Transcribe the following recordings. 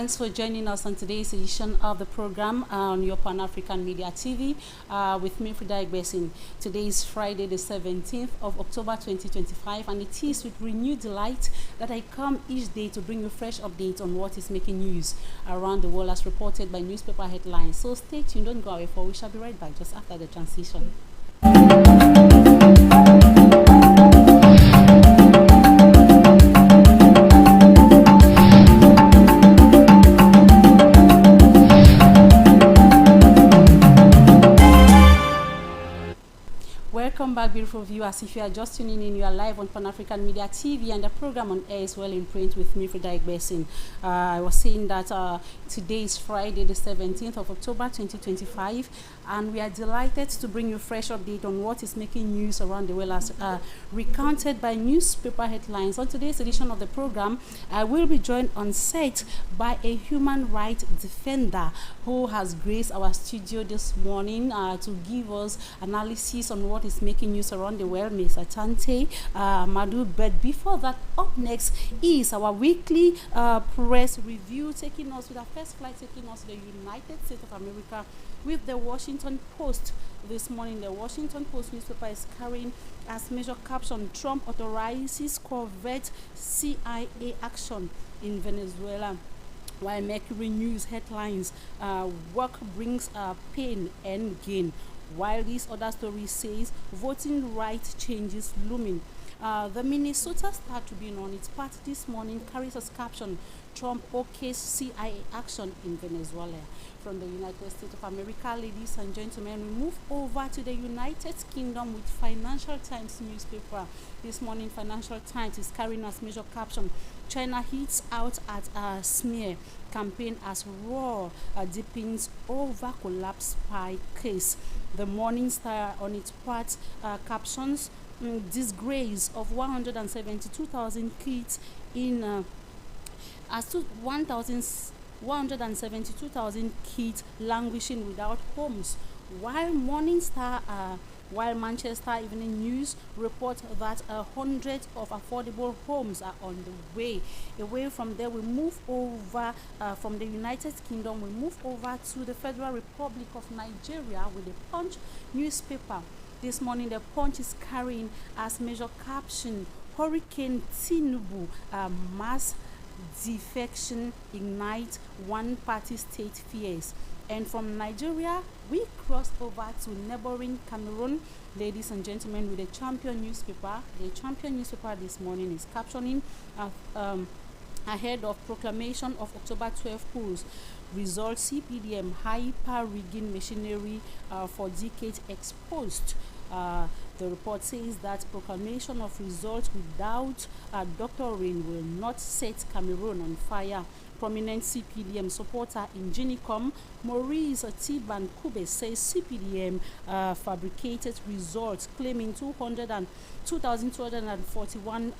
Thanks for joining us on today's edition of the program on your Pan-African Media TV with me, FRIDA EGBESON. Today is Friday, the 17th of October 2025, and it is with renewed delight that I come each day to bring you fresh updates on what is making news around the world as reported by newspaper headlines. So stay tuned, don't go away, for we shall be right back just after the transition. Welcome back, beautiful viewers. If you are just tuning in, you are live on Pan-African Media TV, and the program on air is well in print with me, FRIDA EGBESON. I was saying that today is Friday, the 17th of October 2025, and we are delighted to bring you fresh update on what is making news around the world as recounted by newspaper headlines. On today's edition of the program, I will be joined on set by a human rights defender who has graced our studio this morning to give us analysis on what is making news around the world, Mr. TARNTEH, Amadou. But before that, up next is our weekly press review, taking us with our first flight, taking us to the United States of America with the Washington Post. This morning, the Washington Post newspaper is carrying as major caption, Trump authorizes covert CIA action in Venezuela. While Mercury News headlines, work brings pain and gain. While this other story says voting rights changes looming. The Minnesota Star Tribune on its part this morning carries as caption, Trump okays CIA action in Venezuela. From the United States of America, ladies and gentlemen, we move over to the United Kingdom with Financial Times newspaper. This morning, Financial Times is carrying as major caption, China hits out at a smear campaign as war deepens over collapse spy case. The Morning Star on its part captions, disgrace of 172,000 kids in as to 172,000 kids languishing without homes, while Morning Star while Manchester Evening News report that hundreds of affordable homes are on the way. Away from there, we move over from the United Kingdom, we move over to the Federal Republic of Nigeria with the Punch newspaper. This morning, the Punch is carrying as major caption, Hurricane Tinubu, mass defection ignite one-party state fears. And from Nigeria, we cross over to neighboring Cameroon, ladies and gentlemen, with the Champion newspaper. The Champion newspaper this morning is captioning ahead of proclamation of October 12 polls. Results, CPDM hyper-rigging machinery for decades exposed. The report says that proclamation of results without doctoring will not set Cameroon on fire. Prominent CPDM supporter in Ginicom, Maurice Tiban Kube, says CPDM fabricated results, claiming 2,241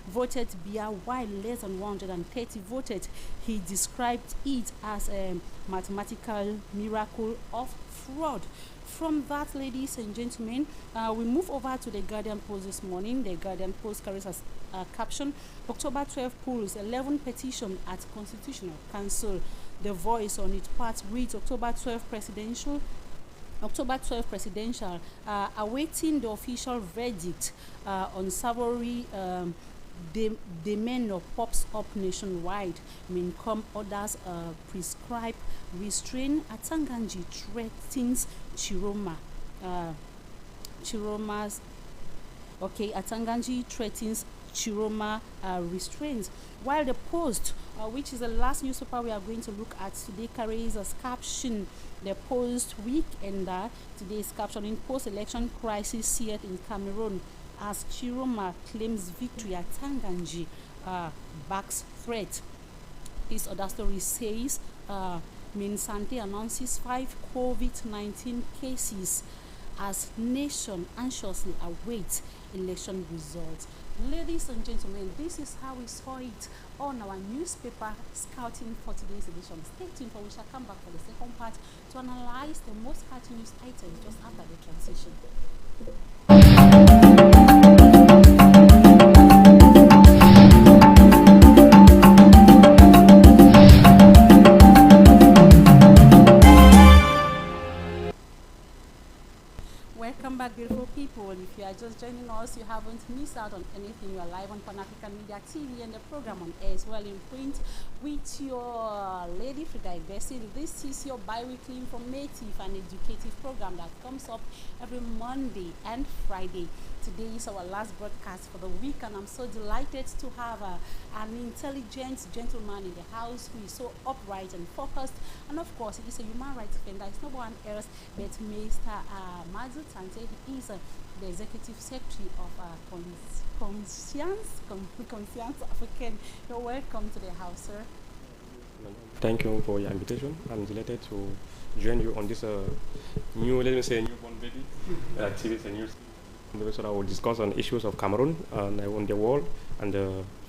voted Bia, while less than 130 voted. He described it as a mathematical miracle of fraud. From that, ladies and gentlemen, we move over to the Guardian Post this morning. The Guardian Post carries as caption, October 12 polls, 11 petition at Constitutional Council. The Voice on its part reads October 12 presidential, awaiting the official verdict on Savory. The men pops up nationwide. Mincom orders prescribe restraint. Atanganji threatens Chiroma. Atanganji threatens Chiroma restraints. While the Post, which is the last newspaper we are going to look at today, carries as caption, the Post Weekender. Today's caption, in post-election crisis seared in Cameroon as Chiroma claims victory at Tanganji backs threat. This other story says Minsante announces 5 COVID-19 cases as nation anxiously awaits election results. Ladies and gentlemen, this is how we saw it on our newspaper scouting for today's edition. Stay tuned, for we shall come back for the second part to analyze the most catchy news items just after the transition. back, beautiful people. If you are just joining us, you haven't missed out on anything. You are live on Pan-African Media TV and the program on air as well in print with your lady FRIDA EGBESON. This is your bi-weekly informative and educative program that comes up every Monday and Friday. Today is our last broadcast for the week, and I'm so delighted to have an intelligent gentleman in the house who is so upright and focused, and of course he is a human rights defender. It's no one else but Mr. Amadou TARNTEH. He is the executive secretary of Conscience Africaine. You're welcome to the house, sir. Thank you for your invitation. I'm delighted to join you on this new, let me say, newborn baby TV. It's a new so that we'll discuss on issues of Cameroon and on the world, and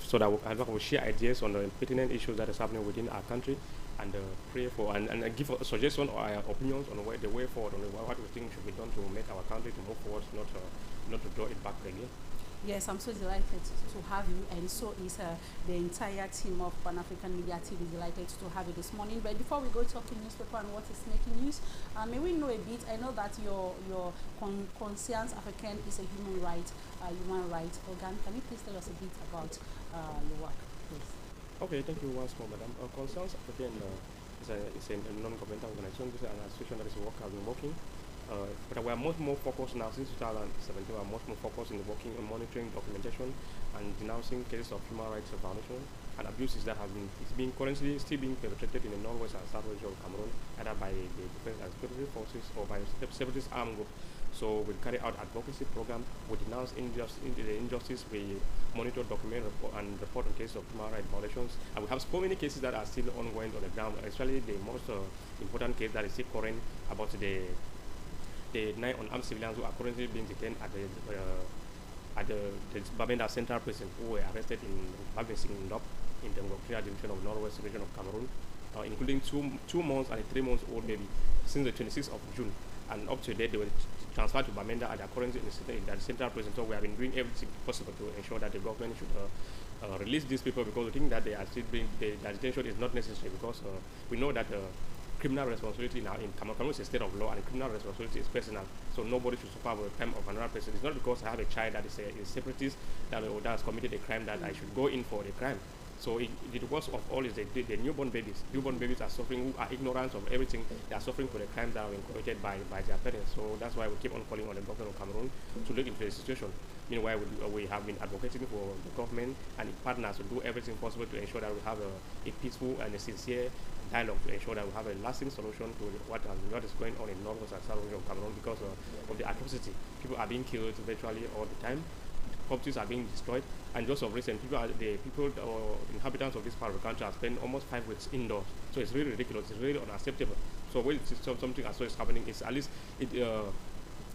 so that we'll share ideas on the pertinent issues that is happening within our country, and pray for and give a suggestion or opinions on the way forward, on what we think should be done to make our country to move forward, not to draw it back again. Yes, I'm so delighted to have you, and so is the entire team of Pan-African Media TV delighted to have you this morning. But before we go talking newspaper and what is making news, may we know a bit? I know that your Conscience Africaine is a human rights organ. Can you please tell us a bit about your work, please? Okay, thank you once more, madam. Conscience Africaine is a non-governmental organization. This is an association that is working. But we are much more focused now since 2017. We are much more focused in working on monitoring documentation and denouncing cases of human rights violation and abuses that have been currently still being perpetrated in the northwest and southwest of Cameroon, either by the defense and security forces or by separatist armed groups. So we carry out advocacy program. We denounce the injustice. We monitor, document, and report on cases of human rights violations. And we have so many cases that are still ongoing on the ground. Especially the most important case that is still current about the 9 unarmed civilians who are currently being detained at the Bamenda Central Prison, who were arrested in Babensing in the Ngokria division of Northwest region of Cameroon, including 2 months and a 3-month-old baby, since the 26th of June. And up to date, they were transferred to Bamenda and are currently in the Central Prison. So we have been doing everything possible to ensure that the government should release these people, because we think that they are still their detention is not necessary, because we know that criminal responsibility now in Cameroon is a state of law, and criminal responsibility is personal. So nobody should suffer the crime of another person. It's not because I have a child that is a separatist that has committed a crime that I should go in for the crime. So the worst of all is the newborn babies. Newborn babies are suffering, who are ignorant of everything. They are suffering for the crimes that have been committed by their parents. So that's why we keep on calling on the government of Cameroon to look into the situation. Meanwhile, we have been advocating for the government and its partners to do everything possible to ensure that we have a peaceful and a sincere dialogue, to ensure that we have a lasting solution to what is going on in northwest and southwest of Cameroon, because of the atrocity. People are being killed virtually all the time. Properties are being destroyed, and just of recent, the inhabitants of this part of the country have spent almost 5 weeks indoors. So it's really ridiculous. It's really unacceptable. So when something as so is happening, it's at least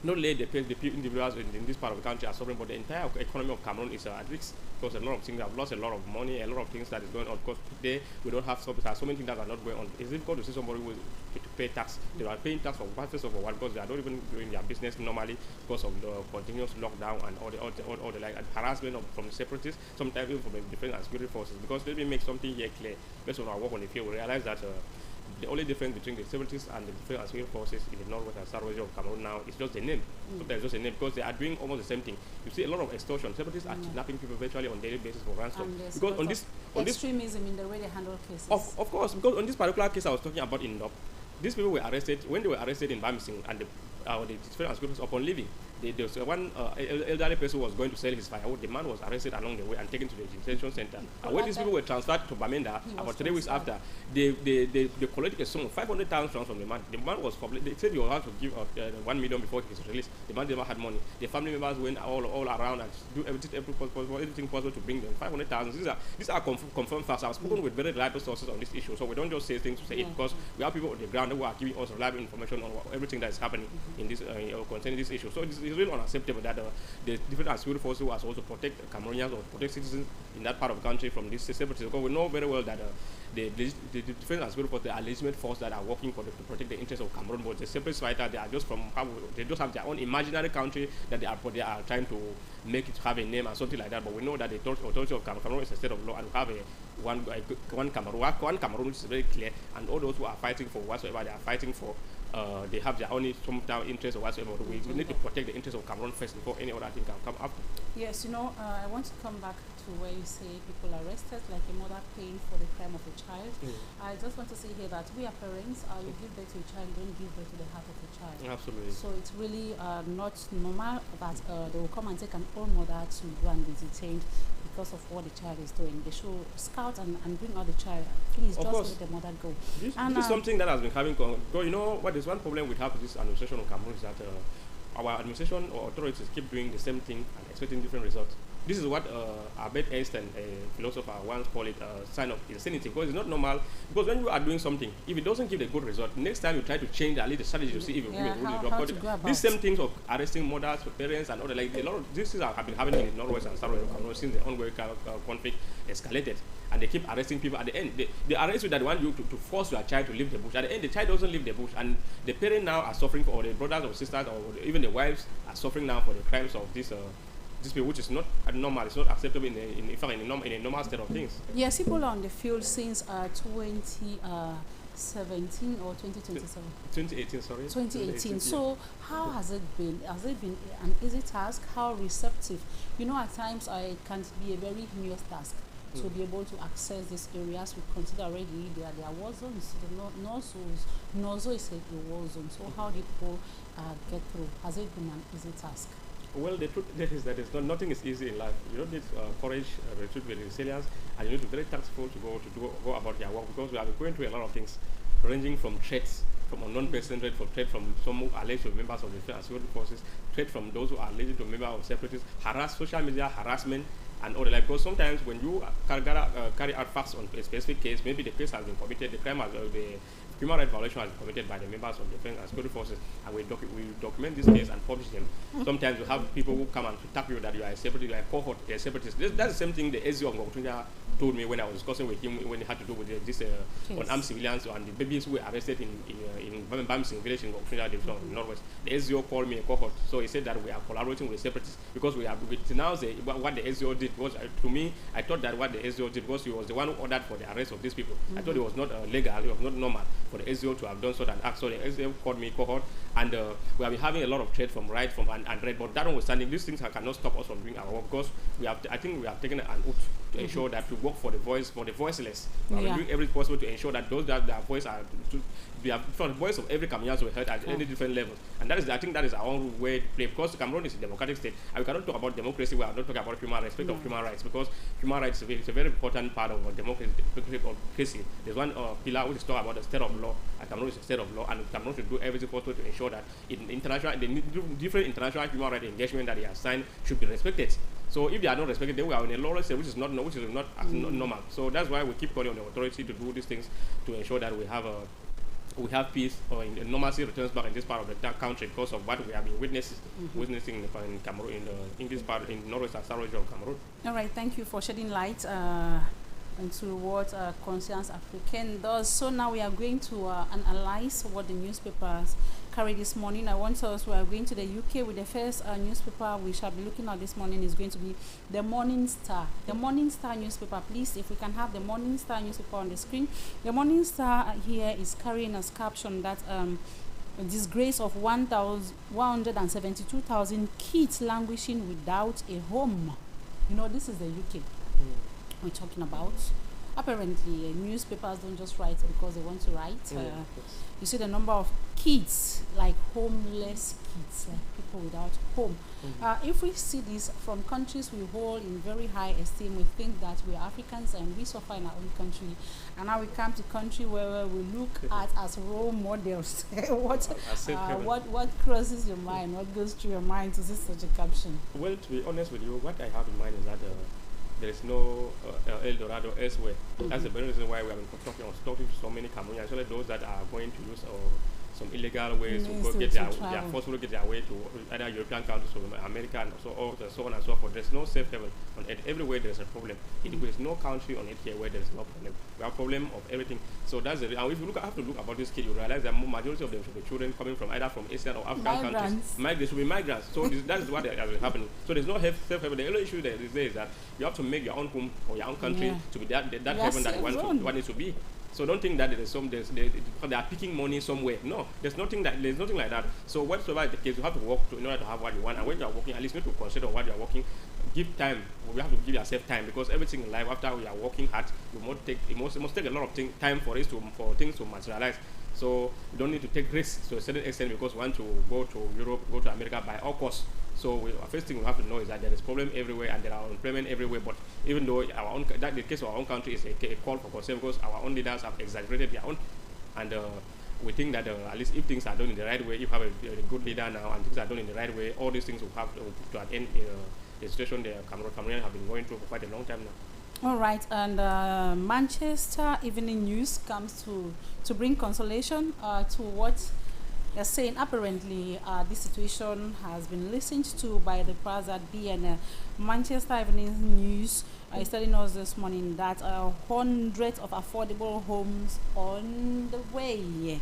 not only the individuals in this part of the country are suffering, but the entire economy of Cameroon is at risk, because a lot of things have lost a lot of money, a lot of things that is going on. Because today we don't have so many things that are not going on. It's difficult to see somebody who to pay tax. They are paying tax for first of all, because they are not even doing their business normally because of the continuous lockdown and all the like harassment from the separatists, sometimes even from the defense and security forces. Because let me make something here clear. Based on our work on the field, we realize that the only difference between the separatists and the defense and security forces in the northwest and southwest of Cameroon now is just the name. Sometimes just a name, because they are doing almost the same thing. You see a lot of extortion. Separatists are kidnapping people virtually on a daily basis for ransom. Because on this extremism in the way they handle cases. Of course, because on this particular case I was talking about in Ndop, these people were arrested when they were arrested in Bamising, and the defense and security upon leaving. There was one elderly person who was going to sell his firewood. The man was arrested along the way and taken to the detention center. And when these people were transferred to Bamenda, about 3 weeks after, they collected a sum of 500,000 francs from the man. The man was they said he would have to give 1 million before he was released. The man never had money. The family members went all around and do everything possible to bring them 500,000. These are confirmed facts. I've spoken with very reliable sources on this issue, so we don't just say things to say it, because we have people on the ground who are giving us reliable information on everything that is happening in this concerning this issue. So it's really unacceptable that the different security forces who are supposed to protect Cameroonians or protect citizens in that part of the country from this separatists, because we know very well that the defense and security forces, they are legitimate force that are working to protect the interests of Cameroon, but the separatist fighters, they are just they just have their own imaginary country that they are trying to make it have a name and something like that. But we know that the authority of Cameroon is a state of law, and we have one Cameroon which is very clear, and all those who are fighting for whatsoever they are fighting for they have their own sometimes interest or whatsoever. We need to protect the interest of Cameroon first before any other thing can come after. Yes, I want to come back to where you say people arrested, like a mother paying for the crime of a child. I just want to say here that we are parents. You give birth to a child, don't give birth to the heart of a child. Absolutely. So it's really not normal that they will come and take an old mother to go and be detained because of what the child is doing. They should scout and bring out the child. Please, just let the mother go. This is something that has been having. What is one problem we have with this administration of Cameroon is that our administration or authorities keep doing the same thing and expecting different results. This is what Albert Einstein, a philosopher, once called it a sign of insanity, because it's not normal. Because when you are doing something, if it doesn't give a good result, next time you try to change at least the strategy to see if it will really these same things of arresting mothers, parents, and other a lot of these things have been happening in Northwest and Southwest Cameroon since the ongoing conflict escalated. And they keep arresting people. At the end, they arrest you that want you to force your child to leave the bush. At the end, the child doesn't leave the bush, and the parents now are suffering or the brothers or sisters or even the wives are suffering now for the crimes of this people, which is not normal. It's not acceptable in a normal state of things. Yes, people are on the field since 2017 or 2027. 2018, sorry. 2018. So how has it been? Has it been an easy task? How receptive? At times it can be a very heinous task to be able to access these areas. We consider already they are war zones. Nozo is a war zone. So how did people get through? Has it been an easy task? Well, the truth is that nothing is easy in life. You don't need courage, resilience, and you need to be very tactful to go about your work, because we have been going through a lot of things, ranging from threats from unknown persons, threat from some who are alleged to be members of the defense and security forces, threat from those who are alleged to be members of separatists, social media harassment, and all the like. Because sometimes when you carry out facts on a specific case, maybe the case has been committed, the crime has the human rights violation has been committed by the members of the defense and security forces, and we document this case and publish them. Sometimes you have people who come and tap you that you are a separatist, you are a cohort, a separatist. That's the same thing the SEO of Ngokutunya told me when I was discussing with him when it had to do with this unarmed civilians and the babies who were arrested in Bamsing village in Ngokutunya division of the Northwest. The SEO called me a cohort, so he said that we are collaborating with separatists because we have denounced what the SEO did. Was to me, I thought that what the SEO did was he was the one who ordered for the arrest of these people. I thought it was not legal, it was not normal for the SEO to have done so and act. So the SEO called me cohort, and we have been having a lot of threat from right, from and red. But that notwithstanding, these things cannot stop us from doing our work, because I think we have taken an oath to ensure that to work for the voiceless. We are doing everything possible to ensure that those that their voice are for the voice of every Cameroonian to be heard at any different levels. And I think that is our own way to play, because Cameroon is a democratic state, and we cannot talk about democracy without not talking about respect of human rights, because human rights is a very important part of democracy. There's one pillar which is talk about the state of law, and Cameroon is a state of law, and Cameroon should do everything possible to ensure that the different international human rights engagement that they have signed should be respected. So if they are not respected, then we are in a lawless state, which is not normal. So that's why we keep calling on the authority to do these things to ensure that we have peace, or in normalcy returns back in this part of the country, because of what we have been witnessing in Cameroon, in this part, in Northwest and South region of Cameroon. All right, thank you for shedding light into what concerns AFRICAINE does. So now we are going to analyze what the newspapers carry this morning. We are going to the UK with the first newspaper we shall be looking at this morning is going to be the Morning Star. The Morning Star newspaper, please, if we can have the Morning Star newspaper on the screen. The Morning Star here is carrying as caption that a disgrace of 172,000 kids languishing without a home. This is the UK we're talking about. Apparently, newspapers don't just write because they want to write. You see the number of kids, like homeless kids, like people without home. If we see this from countries we hold in very high esteem, we think that we are Africans and we suffer in our own country. And now we come to country where we look at as role models. What crosses your mind? What goes through your mind to see such a caption? Well, to be honest with you, what I have in mind is that there is no El Dorado elsewhere. That's the very reason why we have been talking to so many Cameroonians, especially those that are going to use some illegal ways to go get forcefully get their way to either European countries or America, and so on and so forth. There's no safe haven on earth. Everywhere there's a problem. There is no country on earth here where there's no problem. We have a problem of everything. So that's and if you have to look about this kid, you realize that majority of them should be children coming from either from Asian or African countries. They should be migrants. So that is what has been happening. So there's no safe haven. The only issue there is that you have to make your own home or your own country to be that heaven that you want it to be. So don't think that they are picking money somewhere. No, there's nothing like that. So whatsoever the case, you have to work in order to have what you want. And when you are working, at least you need to consider what you are working. Give time. We have to give yourself time, because everything in life, after we are working hard, it must take a lot of time for things to materialize. So you don't need to take risks to a certain extent because we want to go to Europe, go to America by all costs. So first thing we have to know is that there is problem everywhere and there are unemployment everywhere. But even though the case of our own country is a call for concern, because our own leaders have exaggerated their own, and we think that at least if things are done in the right way, if you have a good leader now and things are done in the right way, all these things will have to an end. The situation the Cameroonians have been going through for quite a long time now. All right, and Manchester Evening News comes to bring consolation to what they're saying. Apparently, this situation has been listened to by the powers that be, and Manchester Evening News is telling us this morning that hundreds of affordable homes on the way.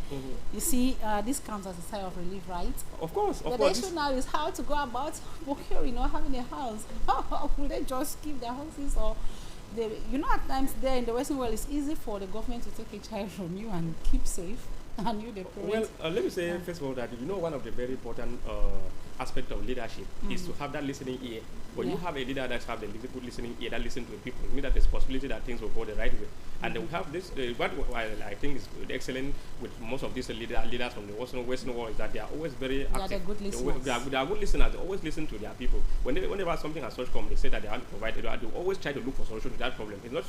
You see, this comes as a sign of relief, right? Of course. The issue now is how to go about having a house. How will they just keep their houses, or at times there in the Western world, it's easy for the government to take a child from you and keep safe, and you the parents. Well, let me say first of all that one of the very important aspect of leadership is to have that listening ear. When you have a leader that have the good listening ear, that listen to the people, it means that there's possibility that things will go the right way. And we have this, what I think is excellent with most of these leaders from the Western world is that they are always very active. They are good listeners. They are good listeners. They always listen to their people. Whenever something as such comes, they say that they want to provide, they always try to look for solution to that problem. It's not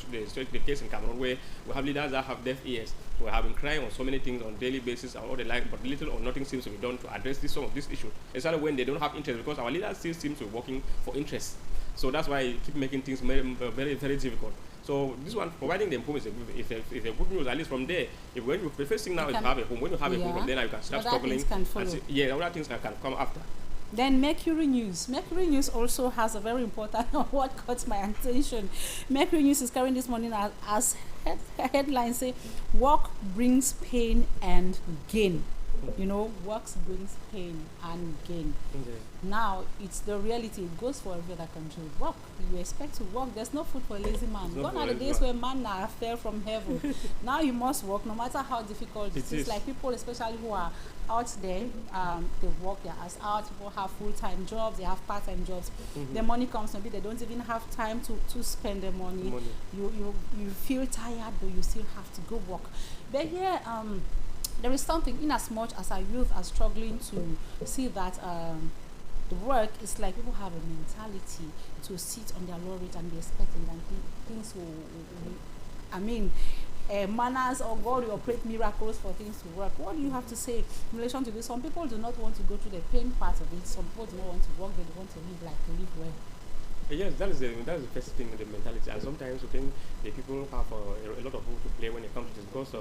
the case in Cameroon where we have leaders that have deaf ears. We have been crying on so many things on daily basis and all the like, but little or nothing seems to be done to address some of these issues. Especially when they don't have interest, because our leaders still seem to be working for interest. So that's why it keep making things very, very difficult. So this one, providing the home is a good news. At least from there, the first thing now is to have a home. When you have a home, from there now you can start struggling. Other things can come after. Then Mercury News. Mercury News also has a very important what caught my attention. Mercury News is carrying this morning as headline say, work brings pain and gain. Work brings pain and gain. Now it's the reality. It goes for every other country. Work. You expect to work. There's no food for a lazy man. Gone are the days where manna fell from heaven. Now you must work, no matter how difficult it is. Like people, especially who are out there, they work their ass out. People have full-time jobs. They have part-time jobs. The money comes, maybe they don't even have time to spend the money. You feel tired, but you still have to go work. But here, there is something, in as much as our youth are struggling to see that the work is like people have a mentality to sit on their laurels and be expecting that things will, manners or God will operate miracles for things to work. What do you have to say in relation to this? Some people do not want to go through the pain part of it. Some people do not want to work, they want to live well. Yes, that is the first thing, the mentality. And sometimes you think the people have a lot of role to play when it comes to this. Because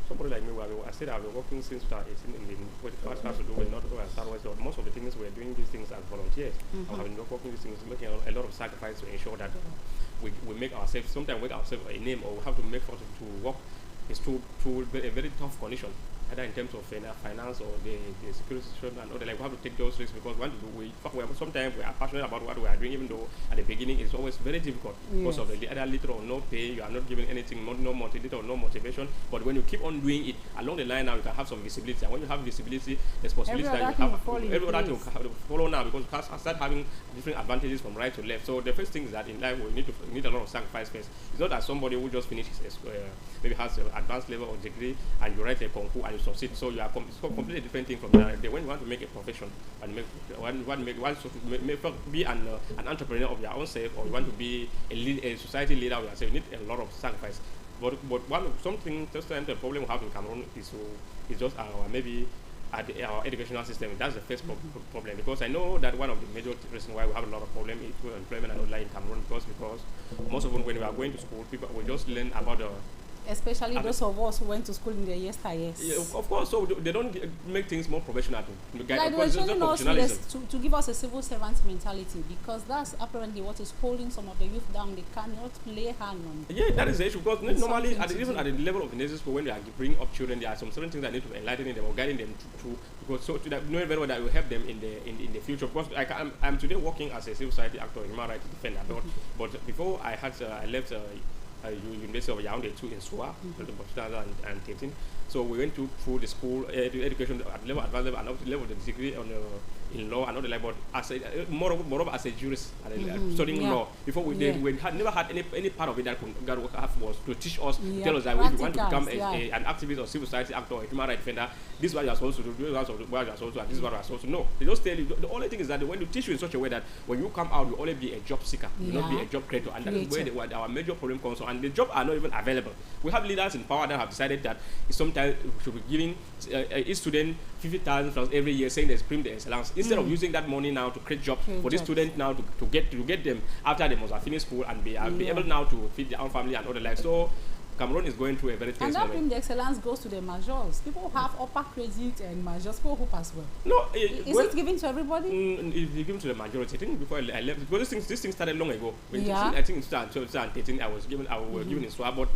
somebody like me, I said I've been working since 2018 in what it has to do with not as Southwest. Most of the things we're doing these things as volunteers. I have been working these things, making a lot of sacrifice to ensure that we make ourselves, sometimes make ourselves a name, or we have to make effort to work is to a very tough condition, either in terms of finance or the security situation and all that. Like, we have to take those risks because sometimes we are passionate about what we are doing, even though at the beginning it's always very difficult because of the either little or no pay. You are not given anything, no motivation or no motivation. But when you keep on doing it along the line, now you can have some visibility. And when you have visibility, there's possibility that you have every other thing will follow now, because you start having different advantages from right to left. So the first thing is that in life we need a lot of sacrifice first. It's not that somebody who just finished his maybe has an advanced level or degree and you write a concours and you succeed. So you are it's a completely different thing from that. When you want to make a profession and be an entrepreneur of your own self, or you want to be a society leader of yourself, you need a lot of sacrifice. But something just the problem we have in Cameroon is just our educational system. That's the first problem, because I know that one of the major reasons why we have a lot of problem is with employment and all that in Cameroon, because most of them, when we are going to school, people will just learn about especially those of us who went to school in the yesteryears. Yeah, of course. So they don't make things more professional to guide. Like they were showing us to give us a civil servant mentality, because that's apparently what is holding some of the youth down. They cannot lay hand on. Yeah, that is the issue. Because normally, even at the level of the nursery school, when they are bringing up children, there are some certain things that need to be enlightening them or guiding them to because so to that knowing very well that will help them in the future. Because I'm today working as a civil society actor, human rights defender. But before I left University of Yaoundé too in Soa, 2013. So we went through the school education at level, advanced level, and up to level of the degree on in law and other level. As a moreover as a jurist, studying law. Before we had never had any part of it that God was to teach us, tell us that if you want to become an activist or civil society actor or a human rights defender, this is what you are supposed to do, this is what you are supposed to do, and this is what you are supposed to know. They just tell you. The only thing is that when you teach you in such a way that when you come out, you only be a job seeker, you not be a job creator, and that is where our major problem comes from. And the jobs are not even available. We have leaders in power that have decided that sometimes we should be giving each student 50,000 francs every year, saying there's prime de excellence, instead of using that money now to create jobs for these students now to get them after they must have finished school and be able now to feed their own family and other life. So Cameroon is going through a very tense moment. And that prime de excellence goes to the majors. People who have upper credit and majors, people who pass well. No, is it given to everybody? It's given to the majority. I think before I left, because this thing started long ago. I think in 2013, I was given in SWA, but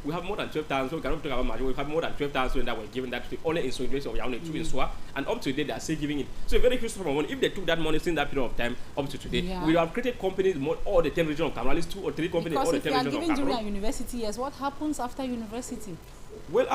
we have more than 12,000. So we cannot talk about majority. We have more than 12,000 that were given that to only in University of Yaoundé too in SWA, and up to today they are still giving it. So a very huge sum of money. If they took that money in that period of time up to today, we have created companies all the 10 regions of Cameroon, at least 2 or 3 companies all the 10 regions of Cameroon. Because if you are given during university, yes, what happens after university? Well,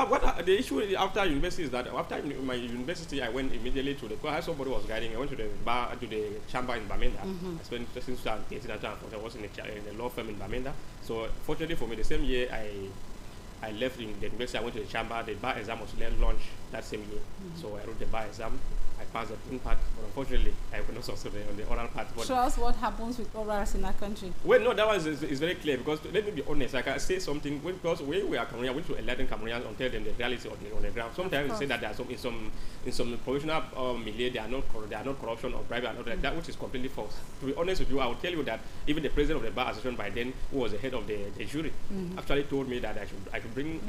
the issue after university is that after my university, I went immediately to because somebody was guiding. I went to the chamber in Bamenda. I spent since 2018 and 2014. I was in a law firm in Bamenda. So fortunately for me, the same year I left in the university. I went to the chamber. The bar exam was launched that same year. So I wrote the bar exam. I passed the written part, but unfortunately, I could not succeed on the oral part. Show us what happens with orals in our country. Well, no, that one is very clear, because let me be honest, I can say something, because we are Cameroonians, we need to enlighten Cameroonians and tell them the reality on the ground. Sometimes they say that there are in some professional milieu, they are not corruption or bribery and all that, which is completely false. To be honest with you, I will tell you that even the president of the bar association by then, who was the head of the jury, actually told me that I should bring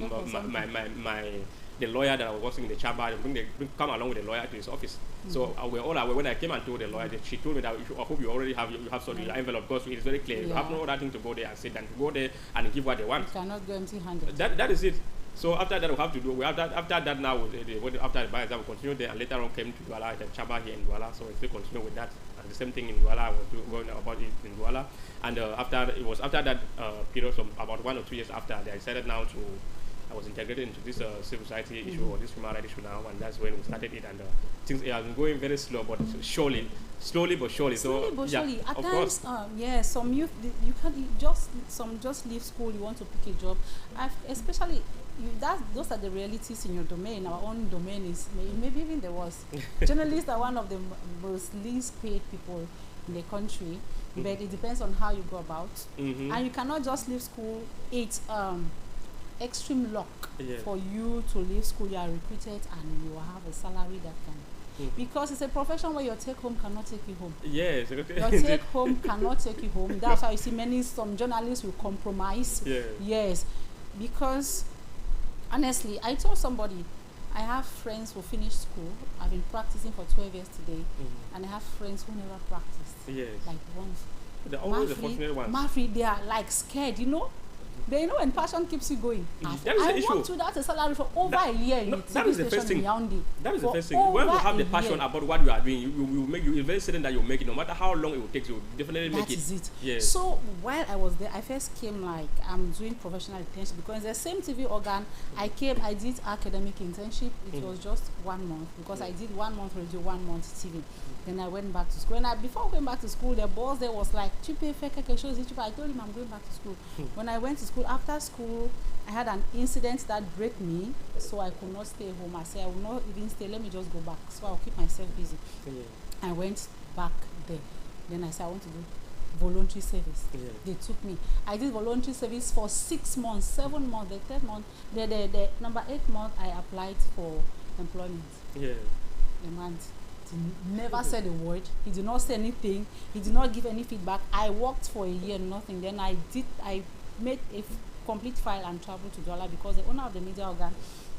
the lawyer that I was working in the chamber, and come along with the lawyer to his office. So we're all aware. When I came and told the lawyer, she told me that I hope you already have sort of your envelope, because it's very clear. You have no other thing to go there and sit and to go there and give what they want. You cannot go empty-handed. That is it. So after that, we have to do. After that now, after the bar exam, we continue there, and later on came to Douala, the chamber here in Douala. So we still continue with that. And the same thing in Douala, I was going about it in Douala. And after that period, from about 1 or 2 years after, they decided now to. I was integrated into this civil society issue or this human rights issue now, and that's when we started it. And things have been going very slow, but slowly but surely. Slowly but surely. Yeah, At times, some youth, some just leave school. You want to pick a job. Especially, those are the realities in your domain. Our own domain is maybe even the worst. Journalists are one of the most least paid people in the country, but it depends on how you go about. And you cannot just leave school. It's extreme luck for you to leave school. You are recruited and you will have a salary that can, because it's a profession where your take home cannot take you home. Yes, your take home cannot take you home. That's why you see some journalists will compromise. Yes, because honestly, I told somebody, I have friends who finished school. I've been practicing for 12 years today, and I have friends who never practiced. Yes, like once. They're always the fortunate ones. They are like scared, They know when passion keeps you going. That is the issue. I worked without a salary for over a year in that is the first thing. That is the first thing. When you have the passion about what you are doing, you're very certain that you'll make it. No matter how long it will take, you definitely make it. That is it. Yes. So while I was there, I first came I'm doing professional internship, because the same TV organ, I did academic internship. It was just 1 month, because I did 1 month radio, 1 month TV. Then I went back to school. And before going back to school, the boss there was like, I told him I'm going back to school. When I went to school, after school, I had an incident that broke me, so I could not stay home. I said, I will not even stay, let me just go back, so I'll keep myself busy. I went back there. Then I said, I want to do voluntary service. They took me. I did voluntary service for 6 months, 7 months. The third month, the number 8 month, I applied for employment. The man never said a word. He did not say anything. He did not give any feedback. I worked for a year, nothing. Then I made a complete file and traveled to Douala, because the owner of the media organ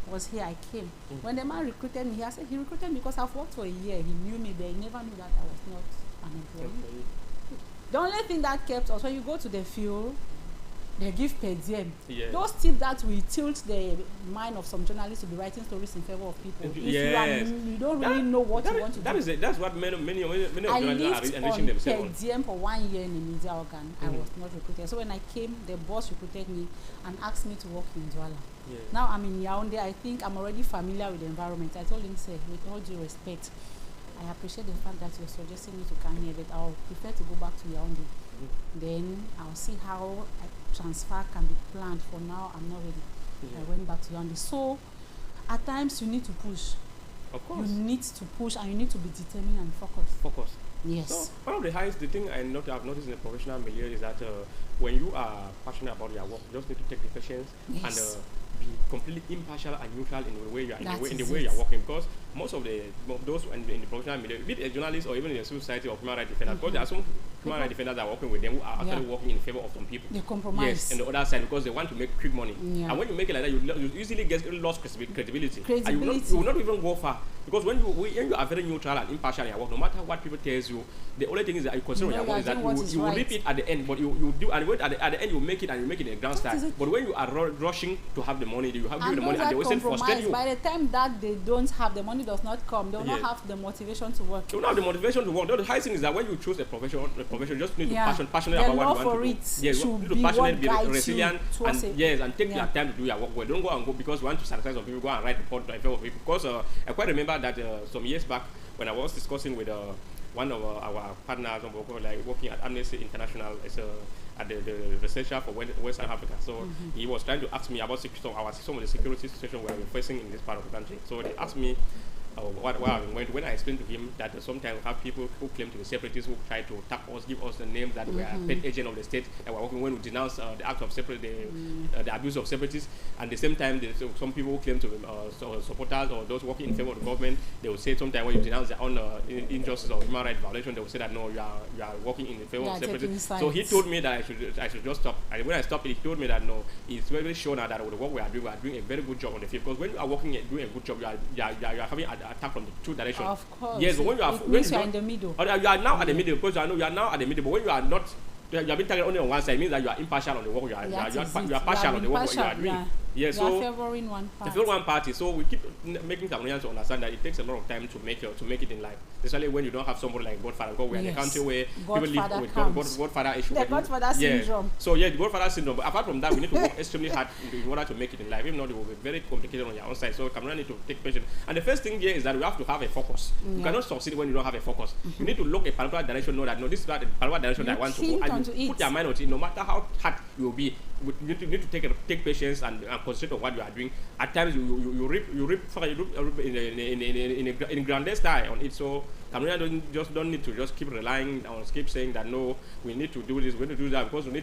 was here. I came. When the man recruited me, I said he recruited me because I've worked for a year. He knew me, but he never knew that I was not an employee. The only thing that kept us, when you go to the field, they give per diem. Yeah. Those tips that will tilt the mind of some journalists to be writing stories in favor of people. Yes. If you don't really know what you want to do. That's what many of journalists are enriching I themselves lived on per diem for 1 year in a media organ. I was not recruited. So when I came, the boss recruited me and asked me to work in Douala. Yeah. Now I'm in Yaoundé. I think I'm already familiar with the environment. I told him, say, with all due respect, I appreciate the fact that you're suggesting me to come here, but I'll prefer to go back to Yaoundé. Then I'll see how a transfer can be planned. For now, I'm not ready. I went back to Yaoundé. So at times you need to push. Of course. You need to push and you need to be determined and focused. Focus. Yes. So one of the highest, the thing I've noticed in the professional milieu is that when you are passionate about your work, you just need to take the patience and be completely impartial and neutral in the way you are in the way you are working, because most of those in the professional milieu, be it a journalist or even in the civil society or human rights defenders, because there are some human rights defenders that are working with them who are actually working in favor of some people. They compromise. Yes, and the other side, because they want to make quick money. Yeah. And when you make it like that, you easily get lost credibility. And you will not even go far, because when you are very neutral and impartial in your work, no matter what people tell you, the only thing is that you consider your work is that you will reap it at the end, but you do, and at the end you make it, and you make it in a grand style. But when you are rushing to have the money, you have the money, and they will say frustrate you. By the time that they don't have the money, does not come, they will not have the motivation to work. They will not have the motivation to work. The high thing is that when you choose a profession, you just need to passionate about what you want to do. Yes, you need to passionate, be resilient, and take your time to do your work well. Don't go because you want to satisfy some people, go and write report to favor of people. Because I quite remember that some years back when I was discussing with one of our partners working at Amnesty International at the researcher for West Africa. So he was trying to ask me about some of the security situation we are facing in this part of the country. So they asked me when I explained to him that sometimes we have people who claim to be separatists who try to tap us, give us the names that we are paid agent of the state, and we're working when we denounce the act of the abuse of separatists. And at the same time, some people who claim to be supporters or those working in favor of the government, they will say sometimes when you denounce their own injustice or human rights violation, they will say that no, you are working in favor of separatists. So he told me that I should just stop. And when I stopped, he told me that no, it's very sure now that with the work we are doing a very good job on the field. Because when you are working doing a good job, you are having attack from the two directions. Of course. Yes, but when you are in the middle. Or you are now at the middle, because I know you are now at the middle. But when you are not, you have been targeted only on one side. It means that you are impartial on the work you are partial on the work you are doing. Yes, so favoring one party. Favor one party. So we keep making Cameroonians to understand that it takes a lot of time to make it in life, especially when you don't have somebody like Godfather. Because we are in a country where people live with Godfather issue. The Godfather syndrome. So the Godfather syndrome. But apart from that, we need to work extremely hard in order to make it in life. If not, it will be very complicated on your own side. So Cameroonians need to take patience. And the first thing here is that we have to have a focus. You cannot succeed when you don't have a focus. You need to look a particular direction. Know that no, this is the particular direction that I want to go. And you put your mind on it. No matter how hard you will be, you need to take patience and concentrate on what you are doing. At times you reap in a grander style on it. So Cameroonians don't need to just keep relying on keep saying that no, we need to do this, we need to do that, because and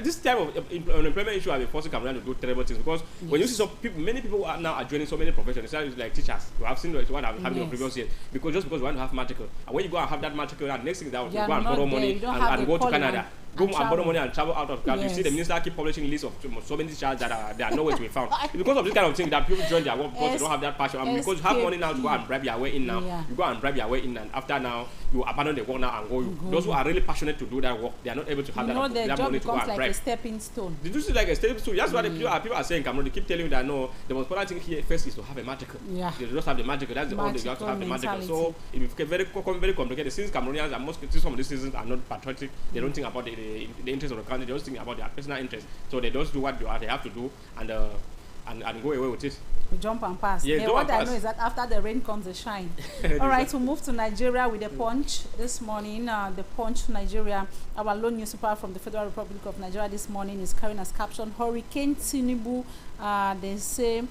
this type of unemployment issue has been forcing Cameroonians to do terrible things, because when you see some people, many people are joining so many professions, it's like teachers. You have seen what I've having in previous years, because we want to have magical, and when you go and have that magical, the next thing is that you go and borrow money and go to Canada. Go and borrow money and travel out of country. You see the minister keep publishing lists of so many teachers that are nowhere to be found. It's because of this kind of thing that people join their work because they don't have that passion. And because you have money now to go and bribe your way in now, you go and bribe your way in, and after now you abandon the work now and go. Those who are really passionate to do that work, they are not able to have that money to go and bribe. The job becomes like a stepping stone. Did you see like a stepping stone? That's what people are saying, Cameroon. They keep telling you that no, the most important thing here first is to have a magical. Yeah. You just have the magical. That's the only you have to have the magical. So it becomes very complicated. Since Cameroonians and some of these citizens are not patriotic, they don't think about the interest of the country, they just think about their personal interest. So they just do what they have to do and go away with it. We jump and pass. Yeah, what I know is that after the rain comes the shine. All right, we'll move to Nigeria with the Punch this morning. The Punch Nigeria, our lone newspaper from the Federal Republic of Nigeria this morning, is carrying as caption Hurricane Tinubu. They say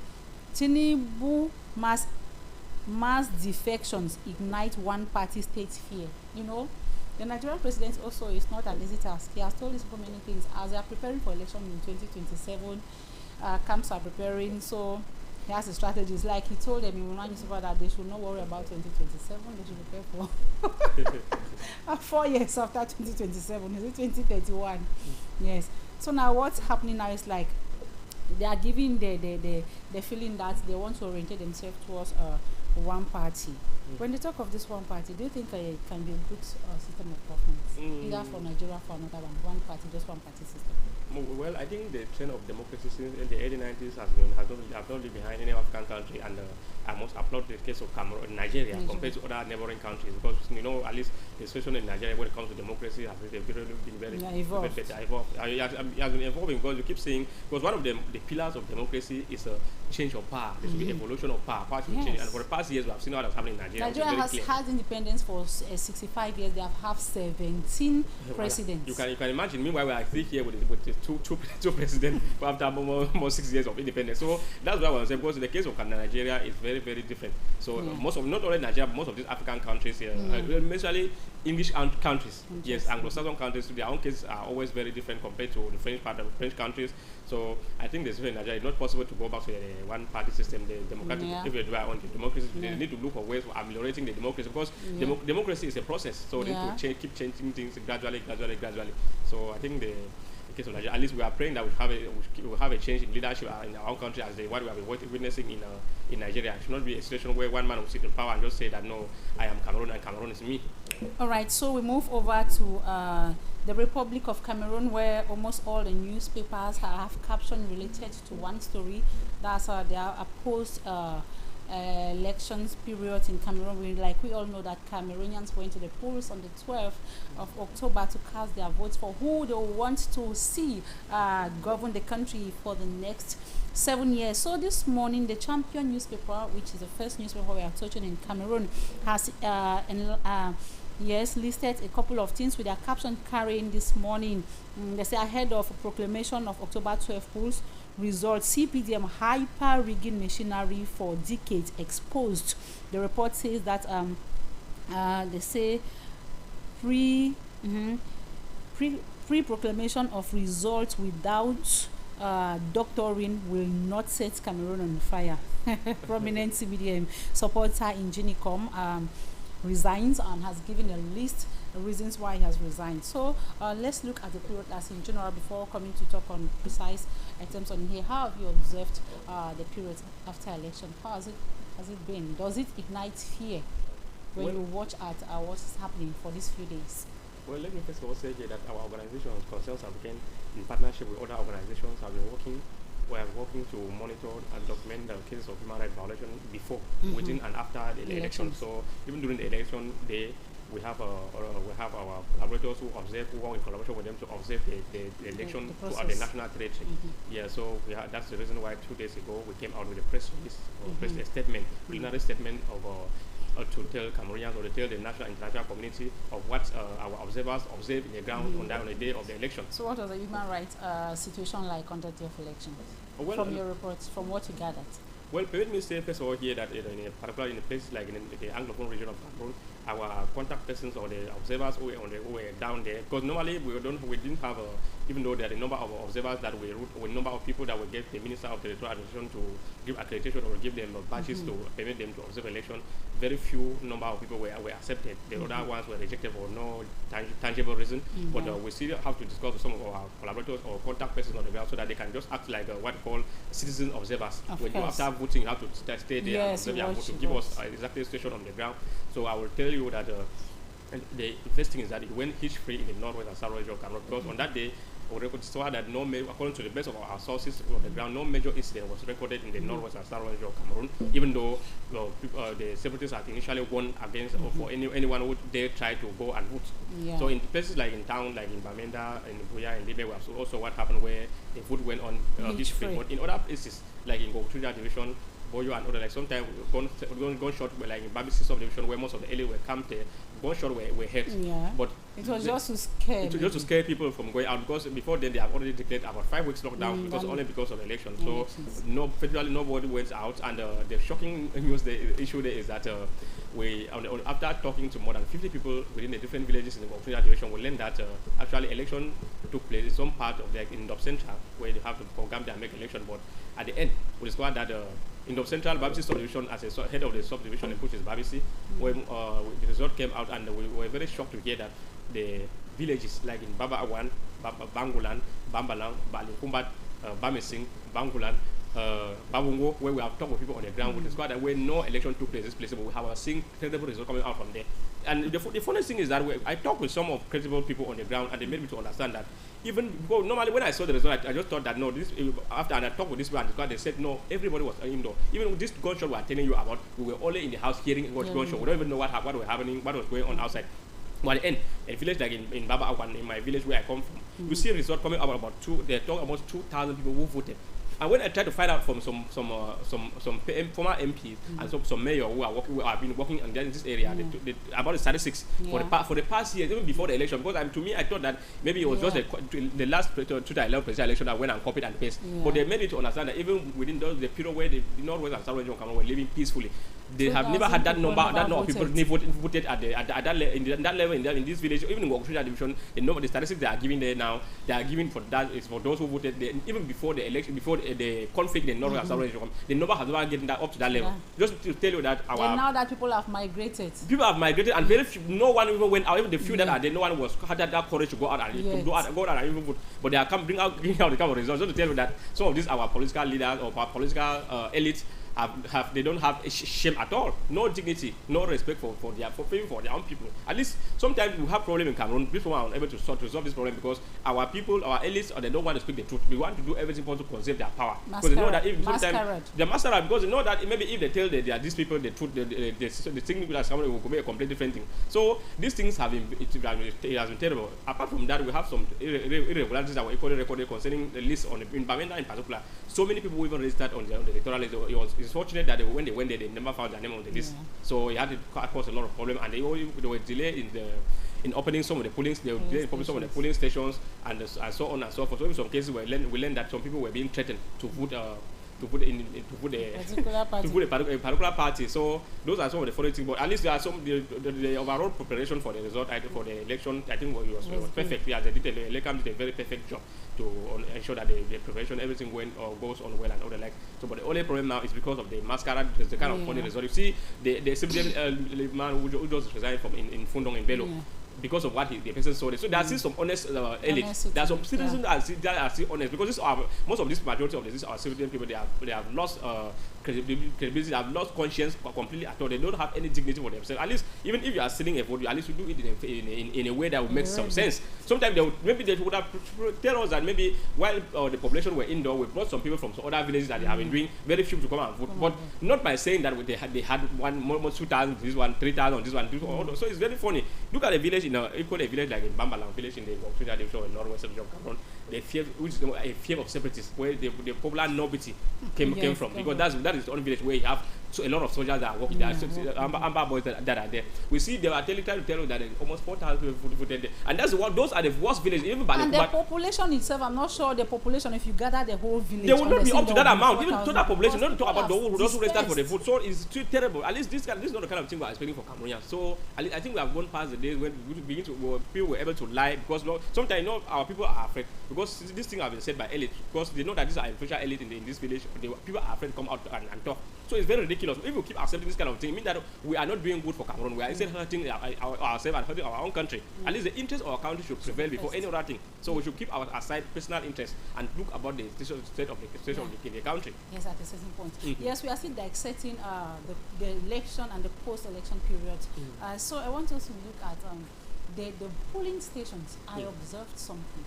Tinubu mass defections ignite one party state fear. You know, the Nigerian president also is not an easy task. He has told us so many things as they are preparing for election in 2027. Camps are preparing, so he has a strategies. Like he told them in one newspaper that they should not worry about 2027. They should prepare for 4 years after 2027. Is it 2031? Yes. So now what's happening now is like they are giving the feeling that they want to orientate themselves towards one party. When they talk of this one party, do you think it can be a good system of governance, either for Nigeria for another one party, just one party system? Well, I think the trend of democracy since in the early 90s has not been behind any African country, and I must applaud the case of Cameroon, Nigeria, compared to other neighboring countries, because at least the situation in Nigeria when it comes to democracy has been very evolved. It has been evolving, because you keep saying, because one of the pillars of democracy is a change of power. There should be evolution of power. Power should change, and for the past years we have seen what has happened in Nigeria. Nigeria has had independence for 65 years. They have had 17 presidents. You can imagine. Meanwhile, we are still here with two presidents after more 6 years of independence. So that's why I was saying, because in the case of Nigeria, it's very, very different. So most of, not only Nigeria, but most of these African countries here, especially English countries, yes, Anglo-Saxon countries, their own cases are always very different compared to the French part of French countries. So I think there's in Nigeria, it's not possible to go back to the one-party system, the democratic. If you on the democracy, they need to look for ways of ameliorating the democracy, because democracy is a process. So they need to keep changing things gradually. So I think the case of Nigeria, at least we are praying that we will have a change in leadership in our own country, as what we have been witnessing in Nigeria. It should not be a situation where one man will sit in power and just say that, no, I am Cameroon and Cameroon is me. All right, so we move over to the Republic of Cameroon, where almost all the newspapers have caption related to one story. That's their opposed elections period in Cameroon. We all know that Cameroonians went to the polls on the 12th of October to cast their votes for who they want to see govern the country for the next 7 years. So this morning, the Champion newspaper, which is the first newspaper we are touching in Cameroon, has listed a couple of things with their caption carrying this morning. They say, ahead of a proclamation of October 12 polls results, CPDM hyper-rigging machinery for decades exposed. The report says that they say pre-proclamation of results without doctoring will not set Cameroon on fire. Prominent CPDM supporter in Ginicom resigns and has given a list of reasons why he has resigned. So let's look at the period as in general before coming to talk on precise items on here. How have you observed the period after election? How has it been? Does it ignite fear when you watch at what is happening for these few days? Well, let me first of all say here that our organization, Concerns Africaine, in partnership with other organizations, have been working. We are working to monitor and document the cases of human rights violation before, within, and after the election. So even during the election day, we have our collaborators who work in collaboration with them to observe the election throughout the national territory. Yeah, so that's the reason why 2 days ago we came out with a press release, a statement, preliminary statement of to tell Cameroonians, or to tell the national and international community of what our observers observed in the ground on the day of the election. So what was the human rights situation like on the day of election? Well, from your reports, from what you gathered? Well, permit me to say first of all here that particularly in a place like in the Anglophone region of Cameroon, our contact persons or the observers who were down there, because normally we didn't have even though there are a number of observers that we route, or a number of people that will get the Minister of Territorial Administration to give accreditation or give them badges to permit them to observe election. Very few number of people were accepted. The other ones were rejected for no tangible reason. But we still have to discuss with some of our collaborators or contact persons on the ground so that they can just act like what we call citizen observers. When you after voting, you have to stay there and observe your vote to give us exactly the situation on the ground. So I will tell you that the first thing is that it went hitch-free in the northwest and southwest of Cameroon, because on that day, we recorded that according to the best of our sources on the ground, no major incident was recorded in the northwest and southwest of Cameroon, even though the separatists had initially warned against for anyone who dare try to go and vote. So in places like in town, like in Bamenda, in Buya, in Libya, we have also what happened where the vote went on hitch-free. But in other places, like in Gokutuja division, Boyo and other, like sometimes gunshot were like in Babisi subdivision where most of the early were camped there, gunshot were hit. But it was just to scare. It was just to scare people from going out, because before then they have already declared about 5 weeks lockdown because of the election. So federally nobody went out, and the shocking news, the issue there is that after talking to more than 50 people within the different villages in the Gokutuja division, we learned that actually election took place in some part of in Dop Central where they have to program their make election. But at the end, we discovered that in the Central Babisi subdivision, as a head of the subdivision, which is Babisi, when the result came out, and we were very shocked to hear that the villages like in Baba Awan, Bangulan, Bambalang, Balinkumbat, Bamising, Bangulan, Babungo, where we have talked with people on the ground with the squad, that where no election took place in this place, but we have seen credible results coming out from there. And the funny thing is that I talked with some of credible people on the ground, and they made me to understand that even because normally when I saw the result, I just thought that no, this after and I talked with this man, they said no, everybody was indoor. Even with this gunshot we are telling you about, we were only in the house hearing what gunshot. We don't even know what was happening, what was going on outside. But at the end, a village like in Baba Awan, in my village where I come from, you see a result coming out about they're talking almost 2,000 people who voted. And when I tried to find out from some former MPs and some mayor who have been working in this area about the statistics for the past years, even before the election, because to me I thought that maybe it was just the last 2011 presidential election that went and copied and pasted. But they made me to understand that even within the period where the Northwest and Southwest Cameroon were living peacefully, they have never had that number of people voted at that level in this village. Even in Wakushuja division, the statistics they are giving there now, they are giving for that is for those who voted there, even before the election, before the conflict in North and South region, the number has never gotten that up to that level. Just to tell you that now that people have migrated, and very few, no one even went out. Even the few that are there, no one had that courage to go out and go out and even vote. But they are bring out the kind of results. Just to tell you that some of these our political leaders or our political elites they don't have shame at all, no dignity, no respect for their own people. At least sometimes we have problem in Cameroon. People are unable to resolve this problem because our people, our elites, they don't want to speak the truth. We want to do everything possible to conserve their power because they know that if sometimes they're masquerade, because they know that maybe if they tell these people the truth, the thing that's coming will be a completely different thing. So these things have been it has been terrible. Apart from that, we have some irregularities that were equally recorded concerning the list in Bamenda in particular. So many people even registered on the electoral list. It's fortunate that when they went there, they never found their name on the list. So it had to cause a lot of problem, and they were delayed in opening some of the polling. They were delayed in opening some of the polling stations, and so on and so forth. So in some cases, we learned that some people were being threatened to vote a particular party. So those are some of the funny things. But at least there are some the overall preparation for the result for the election. I think it was perfect. Yeah, they did a very perfect job to ensure that the preparation, everything goes on well and all the like. So, but the only problem now is because of the masquerade. There's the kind of funny result. You see, the civilian man who just resigned from in Fundong in Bello. Because of what the person saw. So there are still some honest elites. There are some citizens that are still honest, because most of this majority of these are civilian people. They have lost credibility, they have lost conscience completely at all. They don't have any dignity for themselves. At least, even if you are stealing a vote, at least you do it in a way that will make some sense. Sometimes maybe they would have tell us that maybe while the population were indoor, we brought some people from some other villages that they have been doing very few to come and vote, but not by saying that they had one 2,000, this one 3,000, this one. So it's very funny. Look at a village equally a village like in Bambalang village in the Wakushuja division in northwest of Cameroon. The fear, which is a fear of separatists, where the popular nobility came from, because that is the only village where you have a lot of soldiers that are working there, Amba boys that are there. We see they are trying to tell you that almost 4,000 people voted there, and those are the worst villages. Even and the population itself, I'm not sure the population, if you gather the whole village, they will not be up to that amount. Even total population, not to talk about those who registered for the vote. So it's too terrible. At least this is not the kind of thing we are expecting for Cameroonians. So I think we have gone past the days when people were able to lie, because sometimes our people are afraid, because this thing has been said by elite, because they know that these are influential elite in this village. People are afraid to come out and talk. So it's very ridiculous. If we keep accepting this kind of thing, it means that we are not doing good for Cameroon. We are instead hurting ourselves and hurting our own country. At least the interest of our country should prevail before any other thing. So we should keep aside personal interest and look about the state of the country. Yes, at a certain point. Yes, we are still dissecting the election and the post-election period. So I want us to look at the polling stations. I observed something.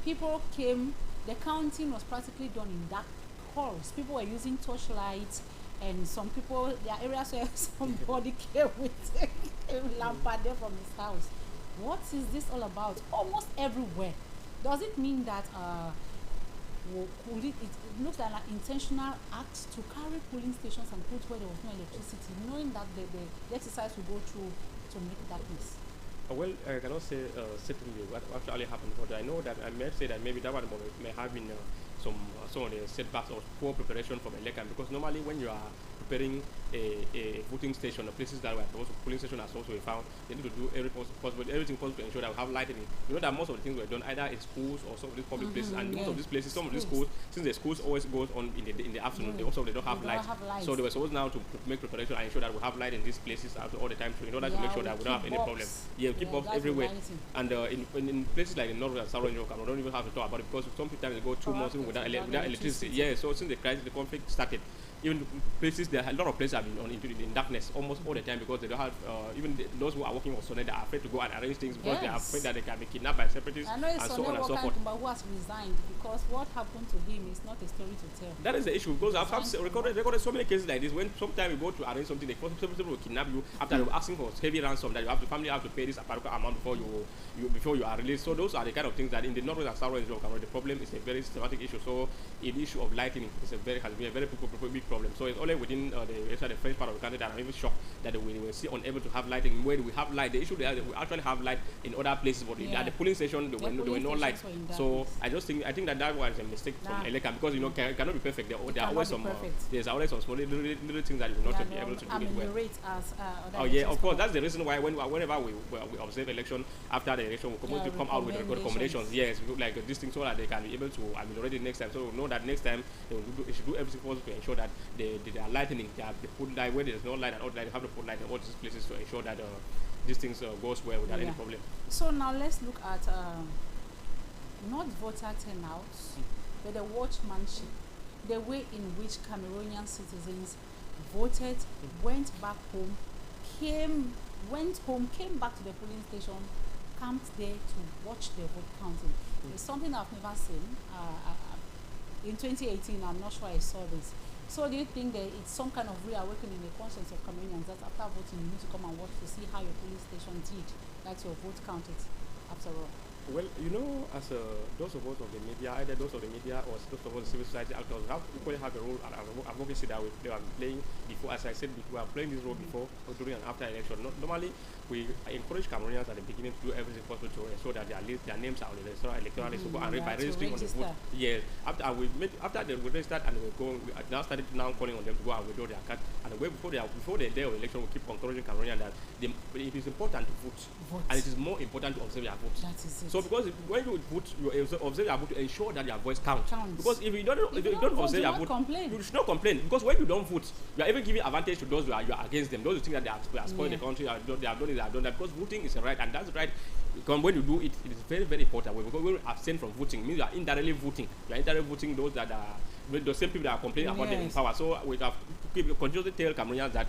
People came. The counting was practically done in dark halls. People were using torchlights. And some people, there are areas where somebody came with a lampard there from his house. What is this all about? Almost everywhere. Does it mean that it looks like an intentional act to carry polling stations and put where there was no electricity, knowing that the exercise will go through to make darkness? Well, I cannot say certainly what actually happened, but I know that I may say that maybe that one may have been some of the setbacks or poor preparation from election, because normally when you are preparing a voting station, the places that were also polling station has also been found. They need to do everything possible to ensure that we have lighting. You know that most of the things were done either in schools or some of these public places, and most of these places, some of these schools, since the schools always goes on in the afternoon, they don't have light. So they were supposed now to make preparation and ensure that we have light in these places all the time, so in order to make sure that we don't have any problem. Yeah, keep box everywhere. And in places like in North and Southern Europe, we don't even have to talk about it because sometimes they go 2 months without electricity. Yeah, so since the conflict started, even places, there are a lot of places have been in darkness almost all the time because they don't have, even those who are working on Sunday, they are afraid to go and arrange things because they are afraid that they can be kidnapped by separatists and so on and so forth. But who has resigned because what happened to him is not a story to tell. That is the issue because I've recorded so many cases like this when sometimes you go to arrange something, they people will kidnap you after asking for heavy ransom that the family have to pay this particular amount before you are released. So those are the kind of things that in the North and South Europe, the problem is a very systematic issue. So the issue of lighting has been a very big problem. So it's only within the French part of the country that I'm even shocked that we will see unable to have lighting. Where we have light, the issue is we actually have light in other places, but at the polling station there were no light. So I think that was a mistake from ELECA because cannot be perfect. There are always some there's always some small little things that you will not be able to do it well. Yeah, of course, that's the reason why whenever we observe election, after the election we come out with recommendations. Yes, like this thing so that they can be able to ameliorate it next time. So we know that next time they should do everything possible to ensure that they are lightening. They put light where there is no light and all light. They have to put light in all these places to ensure that these things goes well without any problem. So now let's look at not voter turnouts, but the watchmanship, the way in which Cameroonian citizens voted, went back home, came back to the polling station, camped there to watch the vote counting. It's something I've never seen. In 2018, I'm not sure I saw this. So do you think that it's some kind of reawakening in the conscience of Cameroonians that after voting you need to come and watch to see how your polling station did, that your vote counted after all? Well, as those of us of the media, either those of the media or those of us civil society actors, equally have a role and advocacy that they are playing before. As I said, we are playing this role before, during and after election. Normally, we encourage Cameroonians at the beginning to do everything possible to ensure that their names are on the electoral list by registering on the vote. Yes, after they registered and we now started calling on them to go and withdraw their card. And before the day of election, we keep encouraging Cameroonians that it is important to vote, and it is more important to observe your vote. That is it. So because when you vote, you observe your vote to ensure that your voice counts. Because if you don't observe your vote, you should not complain. Because when you don't vote, you are even giving advantage to those who are against them. Those who think that they are spoiling the country, they have done that. Because voting is a right, and that's right. When you do it, it is very, very important. Because when you abstain from voting, means you are indirectly voting. You are indirectly voting those that are the same people that are complaining about them in power. So we have to continuously tell Cameroonians that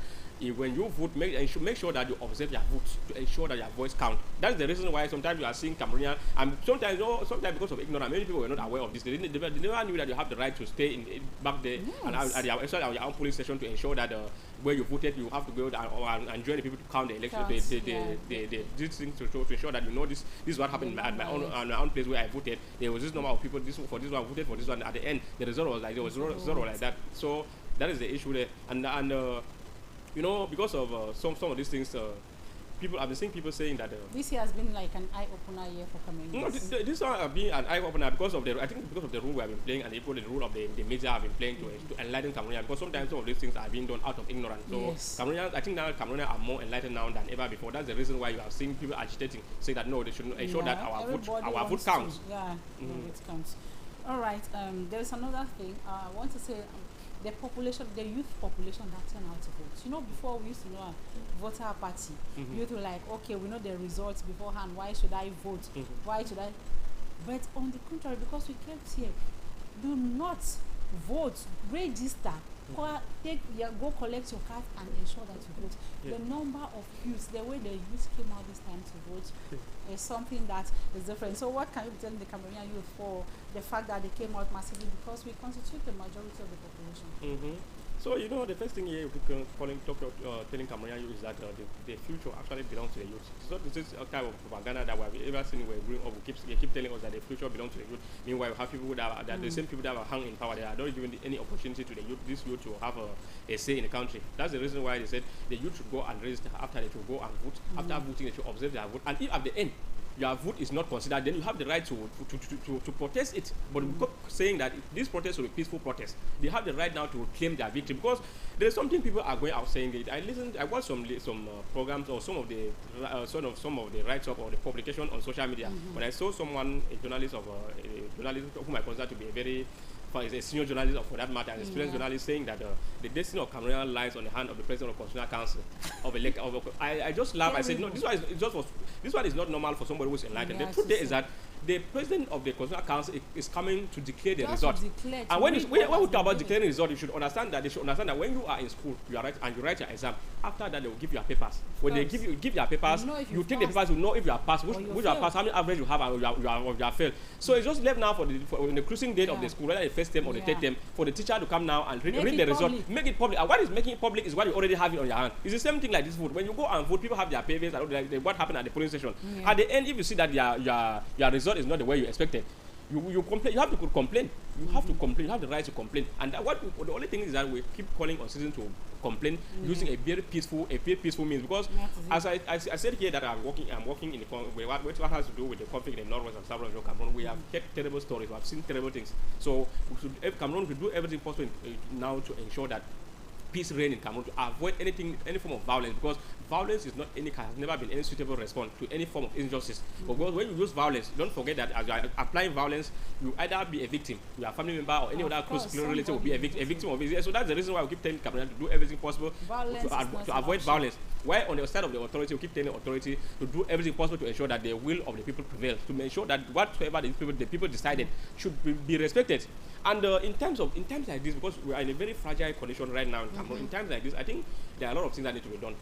when you vote, make sure that you observe your vote to ensure that your voice counts. That's the reason why sometimes you are seeing Cameroonians, and sometimes because of ignorance, many people were not aware of this. They never knew that you have the right to stay back there and at your own polling station to ensure that where you voted, you have to go and join the people to count the election. These things to ensure that this is what happened at my own place where I voted. There was this number of people for this one voted for this one. At the end, the result was like there was zero like that. So that is the issue there, and because of some of these things, I've been seeing people saying that this year has been like an eye-opener year for Cameroonians. No, this one has been an eye-opener because of the role we have been playing, and the role of the media have been playing to enlighten Cameroonians. Because sometimes some of these things are being done out of ignorance. So Cameroonians, I think now Cameroonians are more enlightened now than ever before. That's the reason why you have seen people agitating, saying that no, they should ensure that our vote counts. It counts. All right. There's another thing I want to say. The youth population that turn out to vote. Before we used to know a voter party. Youth were like, okay, we know the results beforehand. Why should I vote? Why should I? But on the contrary, because we kept here, do not vote, register, go collect your card and ensure that you vote. The number of youths, the way the youth came out this time to vote is something that is different. So what can you tell the Cameroonian youth for the fact that they came out massively? Because we constitute the majority of the population. So the first thing here we can telling Cameroonian youth is that the future actually belongs to the youth. It's not this kind of propaganda that we have ever seen where growing up. They keep telling us that the future belongs to the youth. Meanwhile, we have people that the same people that are hung in power. They are not giving any opportunity to the youth. This youth to have a say in the country. That's the reason why they said the youth should go and register. After they should go and vote. After voting, they should observe their vote. And if at the end your vote is not considered, then you have the right to protest it. But saying that these protests will be peaceful protests, they have the right now to claim their victory, because there's something people are going out saying it. I watched some programs or some of the write-up or the publication on social media. When I saw someone, a journalist whom I consider to be a very a senior journalist, or for that matter, an experienced journalist, saying that the destiny of Cameroon lies on the hand of the president of the Constitutional Council. I just laughed. I said, no, this one is not normal for somebody who is enlightened. The truth there is that the president of the Constitutional Council is coming to declare the result. And when we talk about declaring the result, they should understand that when you are in school, you are and you write your exam. After that, they will give you your papers. When they give your papers, you take the papers, you know if you are passed, which you are passed, how many average you have, and you are failed. So it's just left now for the closing date of the school, whether the first term or the third term, for the teacher to come now and read the result, make it public. And what is making it public is what you already have it on your hand. It's the same thing like this vote. When you go and vote, people have their papers, what happened at the polling station. At the end, if you see that your result is not the way you expected, you complain. You have to complain. You have to complain. You have the right to complain. And the only thing is that we keep calling on citizens to complain using a very peaceful means. Because as I said here that I'm working in what has to do with the conflict in the northwest and southern Cameroon. We have heard terrible stories. We have seen terrible things. So Cameroon should do everything possible now to ensure that peace reign in Cameroon, to avoid any form of violence, because violence is has never been any suitable response to any form of injustice. Because when you use violence, don't forget that as you are applying violence, you either be a victim, your family member or any other close relative will be a victim of it. So that's the reason why we keep telling Cameroon to do everything possible to avoid violence. While on the side of the authority, we keep telling the authority to do everything possible to ensure that the will of the people prevails, to ensure that whatever the people decided should be respected. And in times like this, because we are in a very fragile condition right now in Cameroon, in times like this, I think there are a lot of things that need to be done.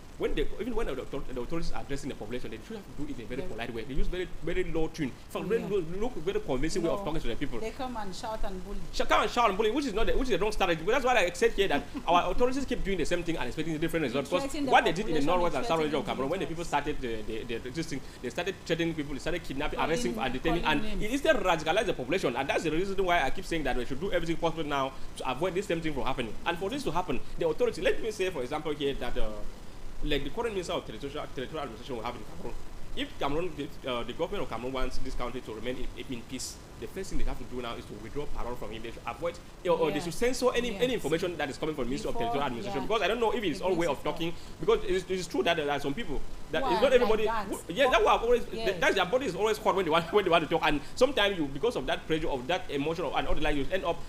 Even when the authorities are addressing the population, they should have to do it in a very polite way. They use very, very low tune, very convincing way of talking to the people. They come and shout and bully. Come and shout and bully, which is the wrong strategy. But that's why I said here that our authorities keep doing the same thing and expecting a different result. Because what they did in the northwest and southern region of Cameroon, when the people started they started threatening people, they started kidnapping, arresting, and detaining, and it instead radicalized the population. And that's the reason why I keep saying that we should do everything possible now to avoid this same thing from happening. And for this to happen, the authority, let me say, for example, here that like the current minister of territorial administration will have in Cameroon. If Cameroon, the government of Cameroon wants this country to remain in peace, the first thing they have to do now is to withdraw parole from him. They should avoid, or they should censor any information that is coming from the Ministry of Territorial Administration. Because I don't know if it's all way of talking. Because it is true that there are some people that it's not everybody. That's their body is always hot when they want to talk. And sometimes because of that pressure, of that emotion, and all the like, you end up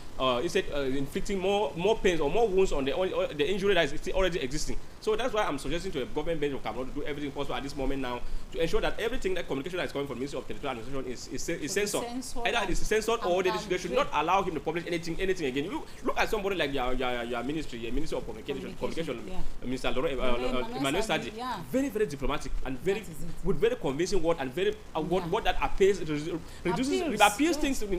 inflicting more pains or more wounds on the injury that is already existing. So that's why I'm suggesting to the government bench of Cameroon to do everything possible at this moment now to ensure that everything, that communication that is coming from the Ministry of Territorial Administration is censored. Either it is censored or they should not allow him to publish anything again. You look at somebody like your ministry, your Minister of Communication, Minister Emmanuel Sadi, very, very diplomatic and with very convincing word and very word that appeals things in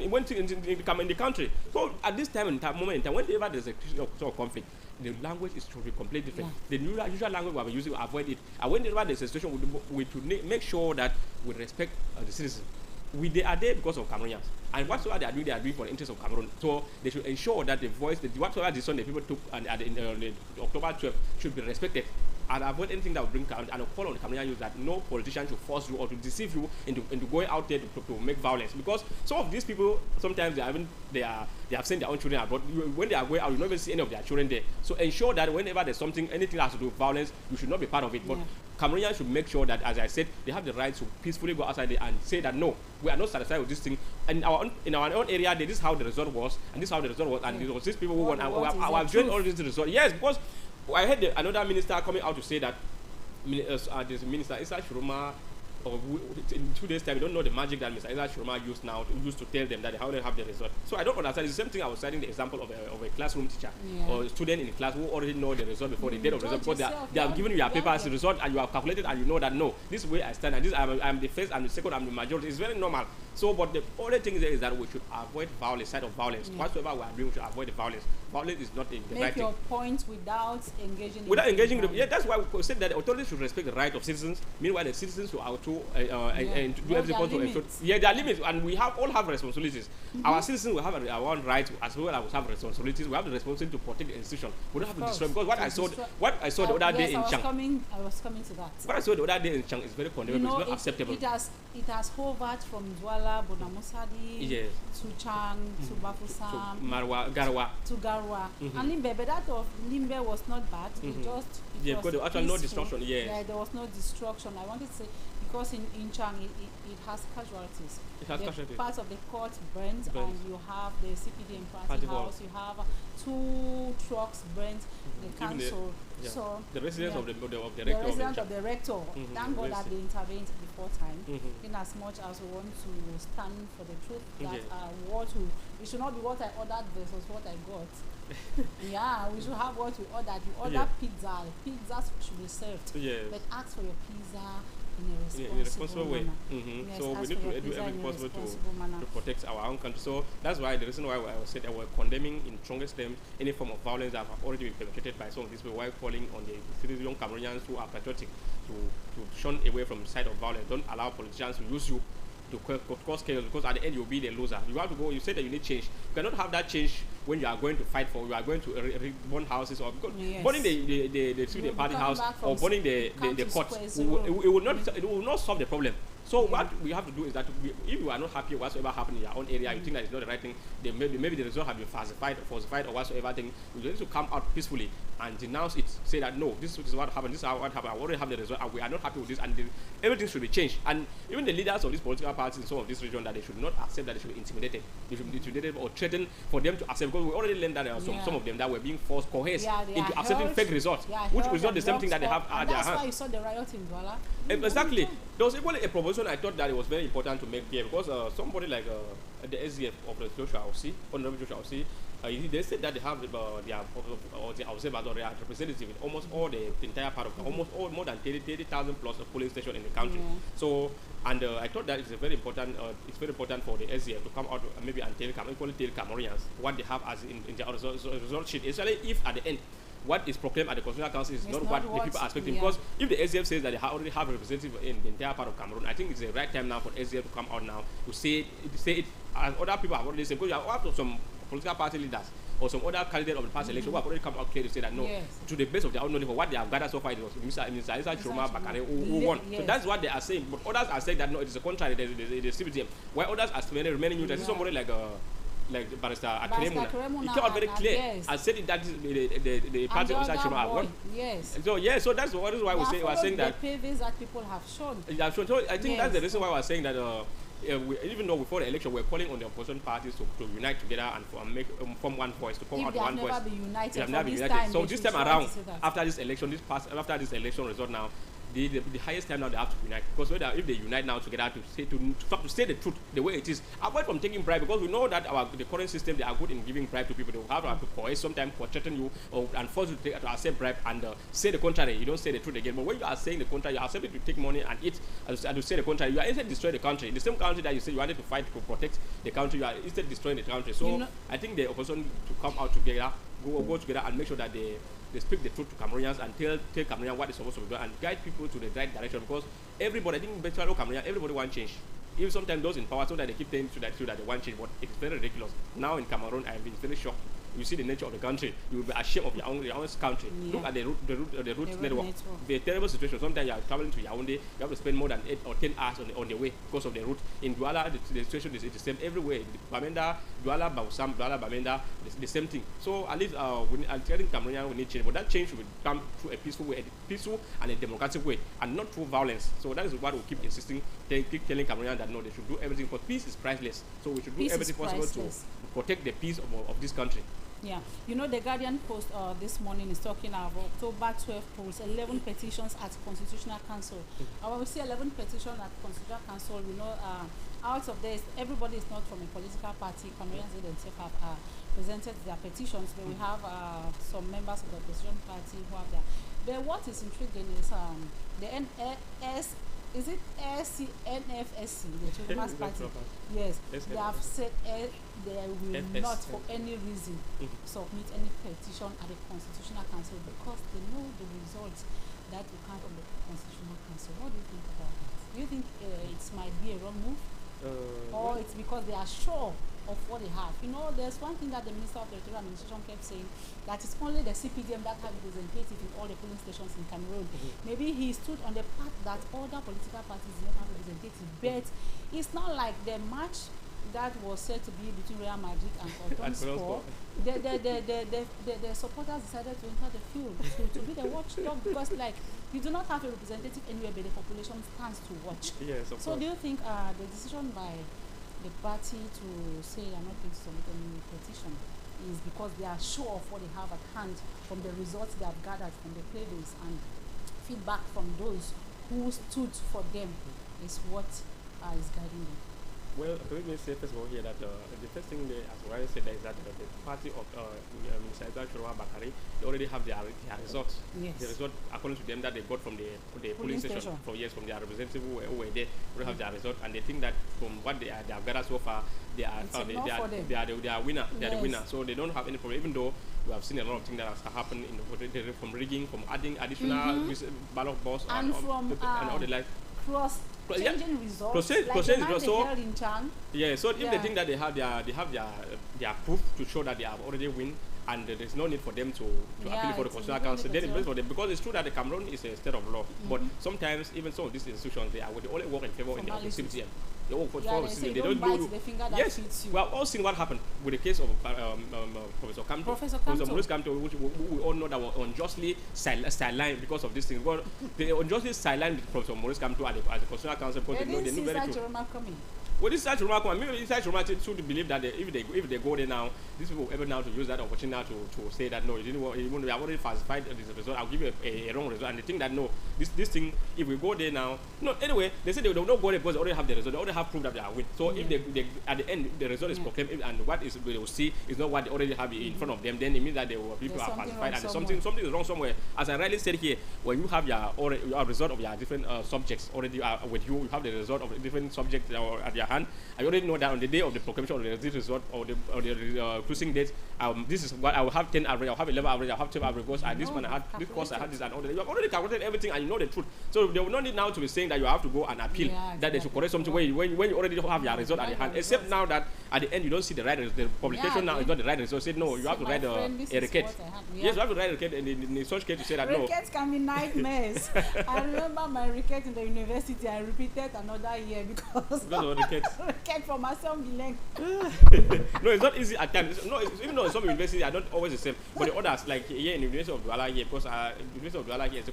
the country. So at this moment in time, whenever there's a sort of conflict, the language should be completely different. The usual language we are using, we avoid it. And whenever there's a situation, we should make sure that we respect the citizens. They are there because of Cameroonians. And whatsoever they are doing for the interest of Cameroon. So they should ensure that the voice, whatsoever decision the people took on October 12th should be respected. And avoid anything that will bring and call on the Cameroonian youth that no politician should force you or to deceive you into going out there to make violence. Because some of these people, sometimes they have sent their own children abroad. When they are going out, you don't even see any of their children there. So ensure that whenever there's anything that has to do with violence, you should not be part of it. But Cameroonians should make sure that, as I said, they have the right to peacefully go outside there and say that no, we are not satisfied with this thing. And in our own area, this is how the result was, and this is how the result was, and it was these people who won. And we have joined all these results. Yes, because I heard another minister coming out to say that there's Minister Isa Shuruma, in 2 days' time, we don't know the magic that Mr. Isa Shuruma used to tell them that they already have the result. So I don't understand. It's the same thing I was citing the example of a classroom teacher or a student in class who already know the result before the date of result, because they have given you your paper as a result and you have calculated and you know that no, this is where I stand and this I'm the first, I'm the second, I'm the majority. It's very normal. So, but the only thing there is that we should avoid violence, side of violence. Whatsoever we are doing, we should avoid the violence. Violence is not the right thing. Make your point without engaging. That's why we said that the authorities should respect the right of citizens. Meanwhile, the citizens should to and to do everything possible. Yeah, there are limits, and we all have responsibilities. Our citizens will have our own rights as well as we have responsibilities. We have the responsibility to protect the institution. We don't have to destroy, because what I saw the other day in Chang. I was coming to that. What I saw the other day in Chang is very condemnable. It's not acceptable. It has hovered from Douala, Bonamusadi, to Chang, to Bafusam, to Garwa. And Limbe, but that of Limbe was not bad. It just because there was actually no destruction. Yeah, there was no destruction. I wanted to say, because in Chang it has casualties. It has casualties. Part of the court burnt, and you have the CPD and party house. You have 2 trucks burnt. The council. So the residents of the rector. Thank God that they intervened before time. In as much as we want to stand for the truth, that it should not be what I ordered versus what I got. Yeah, we should have what we ordered. You order pizza. Pizzas should be served. But ask for your pizza in a responsible way. Yes, so we need to do everything possible to protect our own country. So that's why the reason why I said that we're condemning in strongest terms any form of violence that have already been perpetrated by some of these people, while calling on the young Cameroonians who are patriotic to shun away from the side of violence. Don't allow politicians to use you to cause chaos, because at the end you'll be the loser. You have to go. You said that you need change. You cannot have that change when you are going to fight for. You are going to burn houses, or burning the party house, or burning the court. It will not solve the problem. So what we have to do is that if you are not happy with whatsoever happened in your own area, you think that it's not the right thing, then maybe the result have been falsified or whatsoever thing, you need to come out peacefully and denounce it. Say that no, this is what happened, this is what happened, I already have the result, and we are not happy with this, and everything should be changed. And even the leaders of these political parties in some of this region, that they should not accept that they should be intimidated. They should be intimidated or threatened for them to accept, because we already learned that there are some of them that were being coerced into accepting fake results, which was not the same thing that they have at their hands. That's why you saw the riot in Douala. Exactly. There was equally a proposition I thought that it was very important to make here, because somebody like the SDF of the Joshua Osei, Honorable Joshua Osei, they said that they have their observers or their representatives in almost all the entire part of more than 30,000 plus polling stations in the country. So, and I thought that it's very important. It's very important for the SDF to come out maybe and tell Cameroonians what they have as in their result sheet, especially if at the end what is proclaimed at the Constitutional Council is not what the people are expecting. Because if the SDF says that they already have a representative in the entire part of Cameroon, I think it's the right time now for SDF to come out now to say it, as other people have already said. Because you have some political party leaders or some other candidate of the past election who have already come out clear to say that no, to the best of their own knowledge, for what they have gathered so far, it was Mr. Chiroma Bakare who won. So that's what they are saying. But others are saying that no, it is the contrary, the CBTM. While others are remaining neutral. Somebody like Barrister Akiremuna, he came out very clear and said that the party of Chiroma have won. So that's why we are saying that the PVs that people have shown. So I think that's the reason why we are saying that even though before the election we're calling on the opposition parties to unite together and make form one voice, to come out one voice. They have never been united. So this time around, after this election result now, the highest time now they have to unite, because if they unite now together to say the truth the way it is, avoid from taking bribe, because we know that the current system, they are good in giving bribe to people. They will have to coerce, sometimes threaten you and force you to accept bribe and say the contrary. You don't say the truth again. But when you are saying the contrary, you are accepting to take money and eat and to say the contrary, you are instead destroying the country. The same country that you say you wanted to fight to protect the country, you are instead destroying the country. So I think the opposition to come out together, go together and make sure that they speak the truth to Cameroonians and tell Cameroonians what is supposed to be done and guide people to the right direction, because everybody, I think, fellow Cameroonians, everybody wants change. Even sometimes those in power, so that they keep telling you that they want change, but it's very ridiculous. Now in Cameroon, I've been very shocked. You see the nature of the country, you will be ashamed of your own country. Look at the route network. The terrible situation. Sometimes you are traveling to Yaoundé, you have to spend more than 8 or 10 hours on the way because of the route. In Douala, the situation is the same everywhere. Bamenda, Douala, Bawusam, Douala, Bamenda, the same thing. So at least I think Cameroonians we need change, but that change will come through a peaceful way, and a democratic way, and not through violence. So that is what we keep insisting, keep telling Cameroonians that no, they should do everything, because peace is priceless. So we should do everything possible to protect the peace of this country. Yeah, you know, the Guardian Post this morning is talking about October 12 polls, 11 petitions at Constitutional Council. When we see 11 petitions at Constitutional Council, we know out of this, everybody is not from a political party. Cameroonians themselves have presented their petitions, but we have some members of the opposition party who have their. But what is intriguing is the is it NFSC, the Children's Party? Yes, they have said they will not, for any reason, submit any petition at the Constitutional Council because they know the results that will come from the Constitutional Council. What do you think about that? Do you think it might be a wrong move? Or it's because they are sure of what they have? You know, there's one thing that the Minister of Territorial Administration kept saying, that it's only the CPDM that have representative in all the polling stations in Cameroon. Maybe he stood on the path that other political parties do not have representative, but it's not like the match that was said to be between Real Madrid and Cotton Sport. The supporters decided to enter the field to be the watchdog because, like, you do not have a representative anywhere, but the population stands to watch. Yes, of so course. do you think the decision by the party to say they are not going to submit any petition is because they are sure of what they have at hand from the results they have gathered from the playdays and feedback from those who stood for them is what is guiding them? Well, let me say first of all here that the first thing they, as well said, is that the party of Minister Chiroma Bakari, they already have their results. Yes. The result, according to them, that they got from the polling station. From their representatives who were there, they have their result, and they think that from what they have gathered so far, they are winner. They are the winner. So they don't have any problem, even though we have seen a lot of things that have happened in from rigging, from adding additional ballot box and from and all the like. Changing results, yeah, so if they think that they have their proof to show that they have already win, and there is no need for them to appeal for the Constitutional Council, then it's for them, because it's true that the Cameroon is a state of law, but sometimes even some of these institutions, they only work in favor in the CPTM. They work for they don't bite the finger that fits you. We have all seen what happened with the case of Professor Kamto. Professor Maurice Kamto, which we all know that was unjustly sidelined because of this thing. Well, they unjustly sidelined Professor Maurice Kamto at the Constitutional Council because they knew very true. Well, this is such remarkable. Maybe it's such remarkable to believe that if they go there now, these people will able now to use that opportunity now to say that no, you didn't want, we have already falsified this result. I'll give you a wrong result, and they think that no, this thing, if we go there now, no. Anyway, they say they will not go there because they already have the result. They already have proof that they are with. So if they at the end the result is proclaimed, and what is they will see is not what they already have in front of them, then it means that people are falsified, and something is wrong somewhere. As I rightly said here, when you have your result of your different subjects already with you, you have the result of different subjects at your hand. I already know that on the day of the proclamation of the result or the closing date, this is what I will have 10 average, I'll have 11 average, I'll have 12 average because this one I had this course, I had this and all that. You have already calculated everything and you know the truth. So they will not need now to be saying that you have to go and appeal, that they should correct something when you already have your result at your hand. Except now that at the end you don't see the right result. The publication now is not the right result. Say no, you have to write a receipt. Yes, you have to write a receipt in such case to say that no. Recaits can be nightmares. I remember my receipt in the university. I repeated another year because of receipt from assembly length. No, it's not easy at times. No, even though in some universities are not always the same, but the others, like here in the University of Douala here, because University of Douala here is a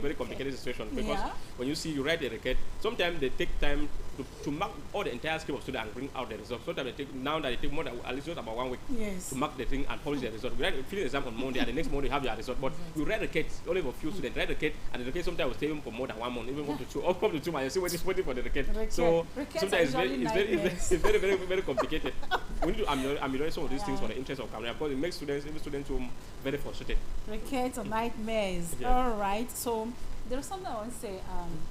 very complicated situation because when you write the receipt, sometimes they take time to mark all the entire scheme of students and bring out the results. Sometimes they take more than at least about 1 week to mark the thing and publish the result. We write a field exam on Monday, and the next morning you have your result. But you write the case only for a few students. Write the case, and the case sometimes will stay even for more than 1 month, even up to 2 months. You see waiting for the case. So sometimes it's very complicated. We need to ameliorate some of these things for the interest of Cameroon because it makes students very frustrated. Recaits or nightmares. All right. So there's something I want to say.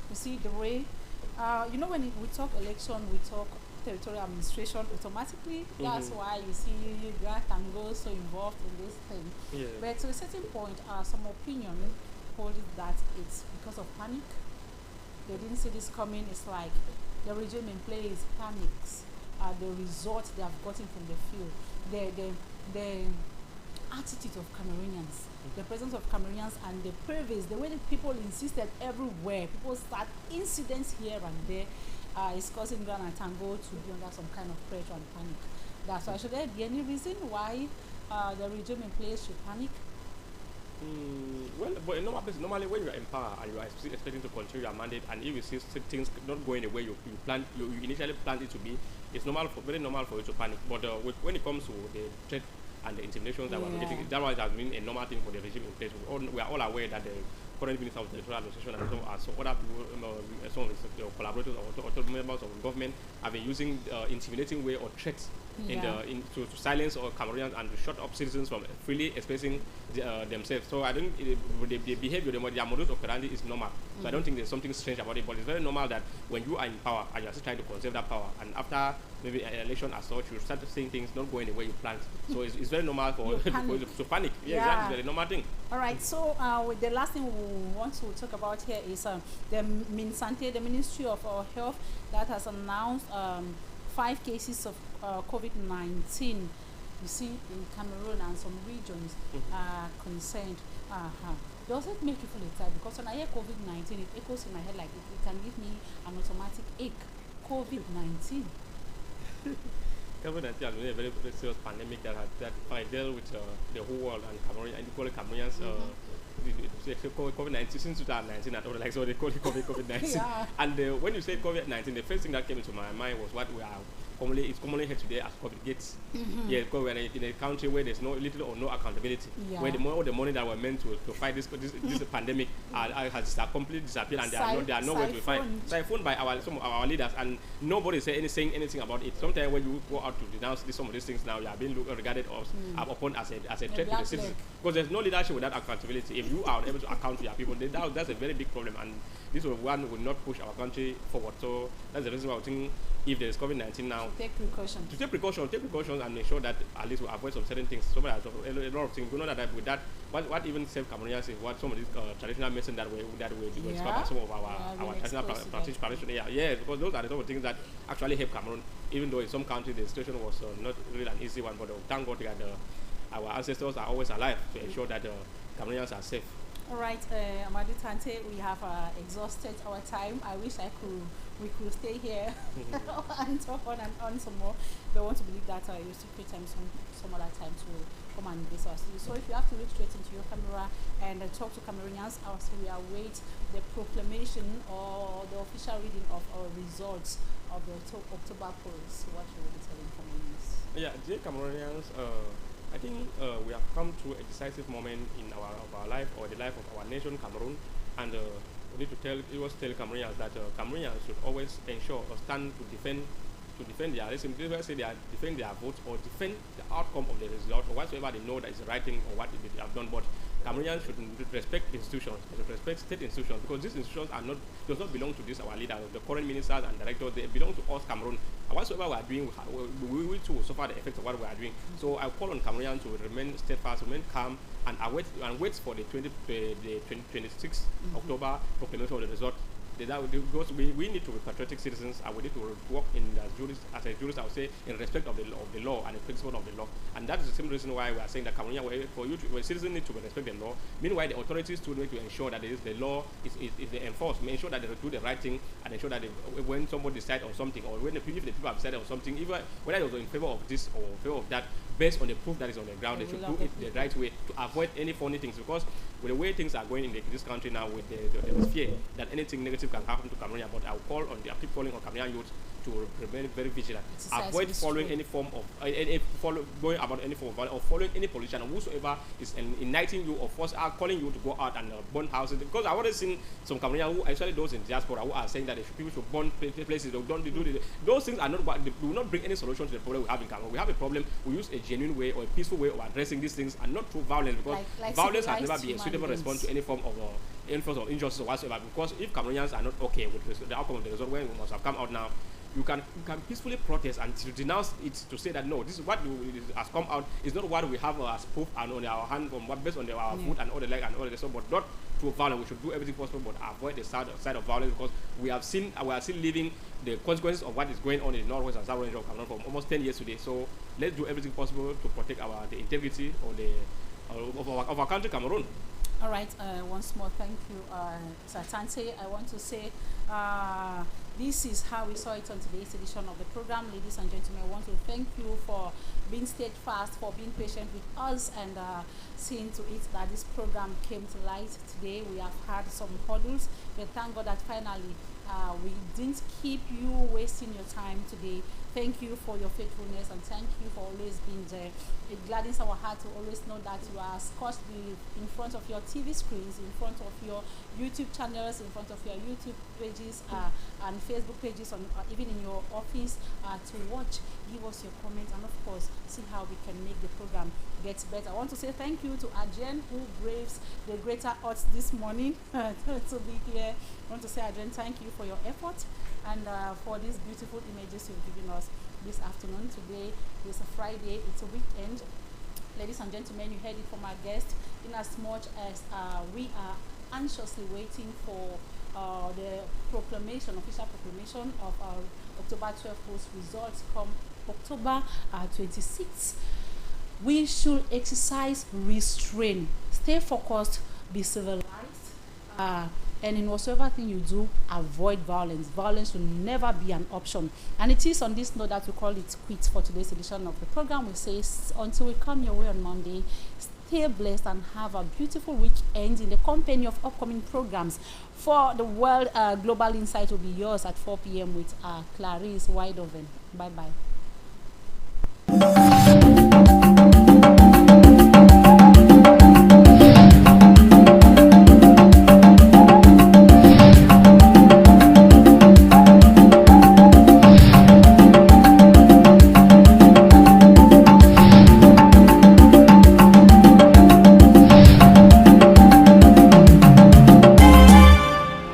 You see the way. When we talk election, we talk territorial administration automatically. That's why you see Grant and Go so involved in this thing. Yeah. But to a certain point, some opinion hold it that it's because of panic. They didn't see this coming. It's like the regime in place panics. The results they have gotten from the field, the attitude of Cameroonians, the presence of Cameroonians, and the previous, the way that people insisted everywhere, people start incidents here and there, is causing Ghana and Tango to be under some kind of pressure and panic. That's why. Should there be any reason why the regime in place should panic? Well, but normally when you are in power and you are expecting to continue your mandate, and if you see things not going the way you initially planned it to be, it's very normal for you to panic. But when it comes to the threat and the intimidations that we're getting, that one has been a normal thing for the regime in place. We are all aware that the current Minister of the Territorial Administration and some other people, some of his collaborators or members of the government have been using intimidating way or threats to silence or Cameroonians and to shut up citizens from freely expressing themselves. So I don't the behavior, their modus operandi is normal. So I don't think there's something strange about it. But it's very normal that when you are in power and you're still trying to conserve that power, and after maybe an election as such, you start saying things not going the way you planned. So it's very normal for you to panic. Yeah, exactly. It's a very normal thing. All right. So with the last thing we want to talk about here is the MinSante, the Ministry of Health, that has announced 5 cases of COVID-19. You see, in Cameroon and some regions are concerned. Does it make you feel excited? Because when I hear COVID-19, it echoes in my head like it can give me an automatic ache. COVID-19. COVID-19 has been a very, very serious pandemic that dealt with the whole world and Cameroon, and equally Cameroonians. COVID-19 since 2019 and all, like, so they call it COVID-19. Yeah. And when you say COVID-19, the first thing that came into my mind was what we are commonly heard today as COVID gates. Yeah, because we're in a country where there's little or no accountability, where the money that were meant to fight this pandemic has completely disappeared, and they are nowhere to be found. Siphoned by some of our leaders, and nobody is saying anything about it. Sometimes when you go out to denounce some of these things now, you are being regarded upon as a threat to the citizens, because there's no leadership without accountability. If you are able to account to your people, that's a very big problem, and this one will not push our country forward. So that's the reason why I think if there is COVID-19 now, to take precautions and make sure that at least we avoid some certain things. So a lot of things. We know that with that, what even save Cameroonians is what some of these traditional medicine that we discovered by some of our traditional practitioners. Yeah, because those are the sort of things that actually help Cameroon. Even though in some countries the situation was not really an easy one, but thank God that our ancestors are always alive to ensure that Cameroonians are safe. All right, Amadou TARNTEH, we have exhausted our time. I wish we could stay here and talk on and on some more. But I want to believe that you still create time some other time to come and visit us. So if you have to look straight into your camera and talk to Cameroonians, we await the proclamation or the official reading of our results of the October polls. What you will be telling Cameroonians? Yeah, dear Cameroonians, I think we have come to a decisive moment in our life, or the life of our nation, Cameroon, and we need to tell Cameroonians that Cameroonians should always ensure or stand to defend their, defend their votes or defend the outcome of the result or whatsoever they know that is the right thing or what they have done. But Cameroonians should respect institutions, should respect state institutions, because these institutions does not belong to our leaders, the current ministers and directors. They belong to us, Cameroon. And whatsoever we are doing, we will too suffer the effects of what we are doing. So I call on Cameroonians to remain steadfast, remain calm, and wait for the 26th October proclamation of the result. Because we need to be patriotic citizens, and we need to work as a jurist, I would say, in respect of the law and the principle of the law. And that is the same reason why we are saying that Cameroon, for citizens need to respect the law. Meanwhile, the authorities too need to ensure that the law is enforced, ensure that they do the right thing, and ensure that when somebody decides on something, or if the people have decided on something, even whether it was in favor of this or in favor of that, based on the proof that is on the ground, they should do it the right way to avoid any funny things. Because with the way things are going in this country now, with the fear that anything negative can happen to Cameroon, but I keep calling on Cameroonian youth to remain very vigilant. Avoid following any form of going about any form of violence, or following any politician or whosoever is igniting you or calling you to go out and burn houses. Because I already seen some Cameroonians who, actually those in diaspora, who are saying that people should burn places. Those things are not what they do not bring any solution to the problem we have in Cameroon. We have a problem. We use a genuine way or a peaceful way of addressing these things, and not through violence, because violence has never been a suitable response to any form of injustice or whatsoever. Because if Cameroonians are not okay with the outcome of the result, when we must have come out now, you can peacefully protest and to denounce it, to say that no, this is what has come out is not what we have as proof and on our hand, based on our foot and all the leg and all the stuff, but not through violence. We should do everything possible, but avoid the side of violence, because we are still living the consequences of what is going on in the northwest and south region of Cameroon for almost 10 years today. So let's do everything possible to protect the integrity of our country, Cameroon. All right, once more, thank you, Sir TARNTEH. I want to say this is how we saw it on today's edition of the program. Ladies and gentlemen, I want to thank you for being steadfast, for being patient with us, and seeing to it that this program came to light today. We have had some hurdles, but thank God that finally We didn't keep you wasting your time today. Thank you for your faithfulness and thank you for always being there. It gladdens our heart to always know that you are scotched in front of your TV screens, in front of your YouTube channels, in front of your YouTube pages and Facebook pages, on even in your office to watch. Give us your comments and of course see how we can make the program get better. I want to say thank you to Adrian who braves the greater odds this morning to be here. I want to say Adrian, thank you for your effort and for these beautiful images you've given us this afternoon. Today is a Friday, it's a weekend. Ladies and gentlemen, you heard it from our guest. In as much as we are anxiously waiting for the proclamation, official proclamation of our October 12th post results come October 26th, we should exercise restraint, stay focused, be civilized, and in whatsoever thing you do, avoid violence. Violence will never be an option. And it is on this note that we call it quits for today's edition of the program. We say until we come your way on Monday, stay blessed and have a beautiful weekend in the company of upcoming programs. For the World Global Insight will be yours at 4 p.m. with Clarice Wideoven. Bye-bye.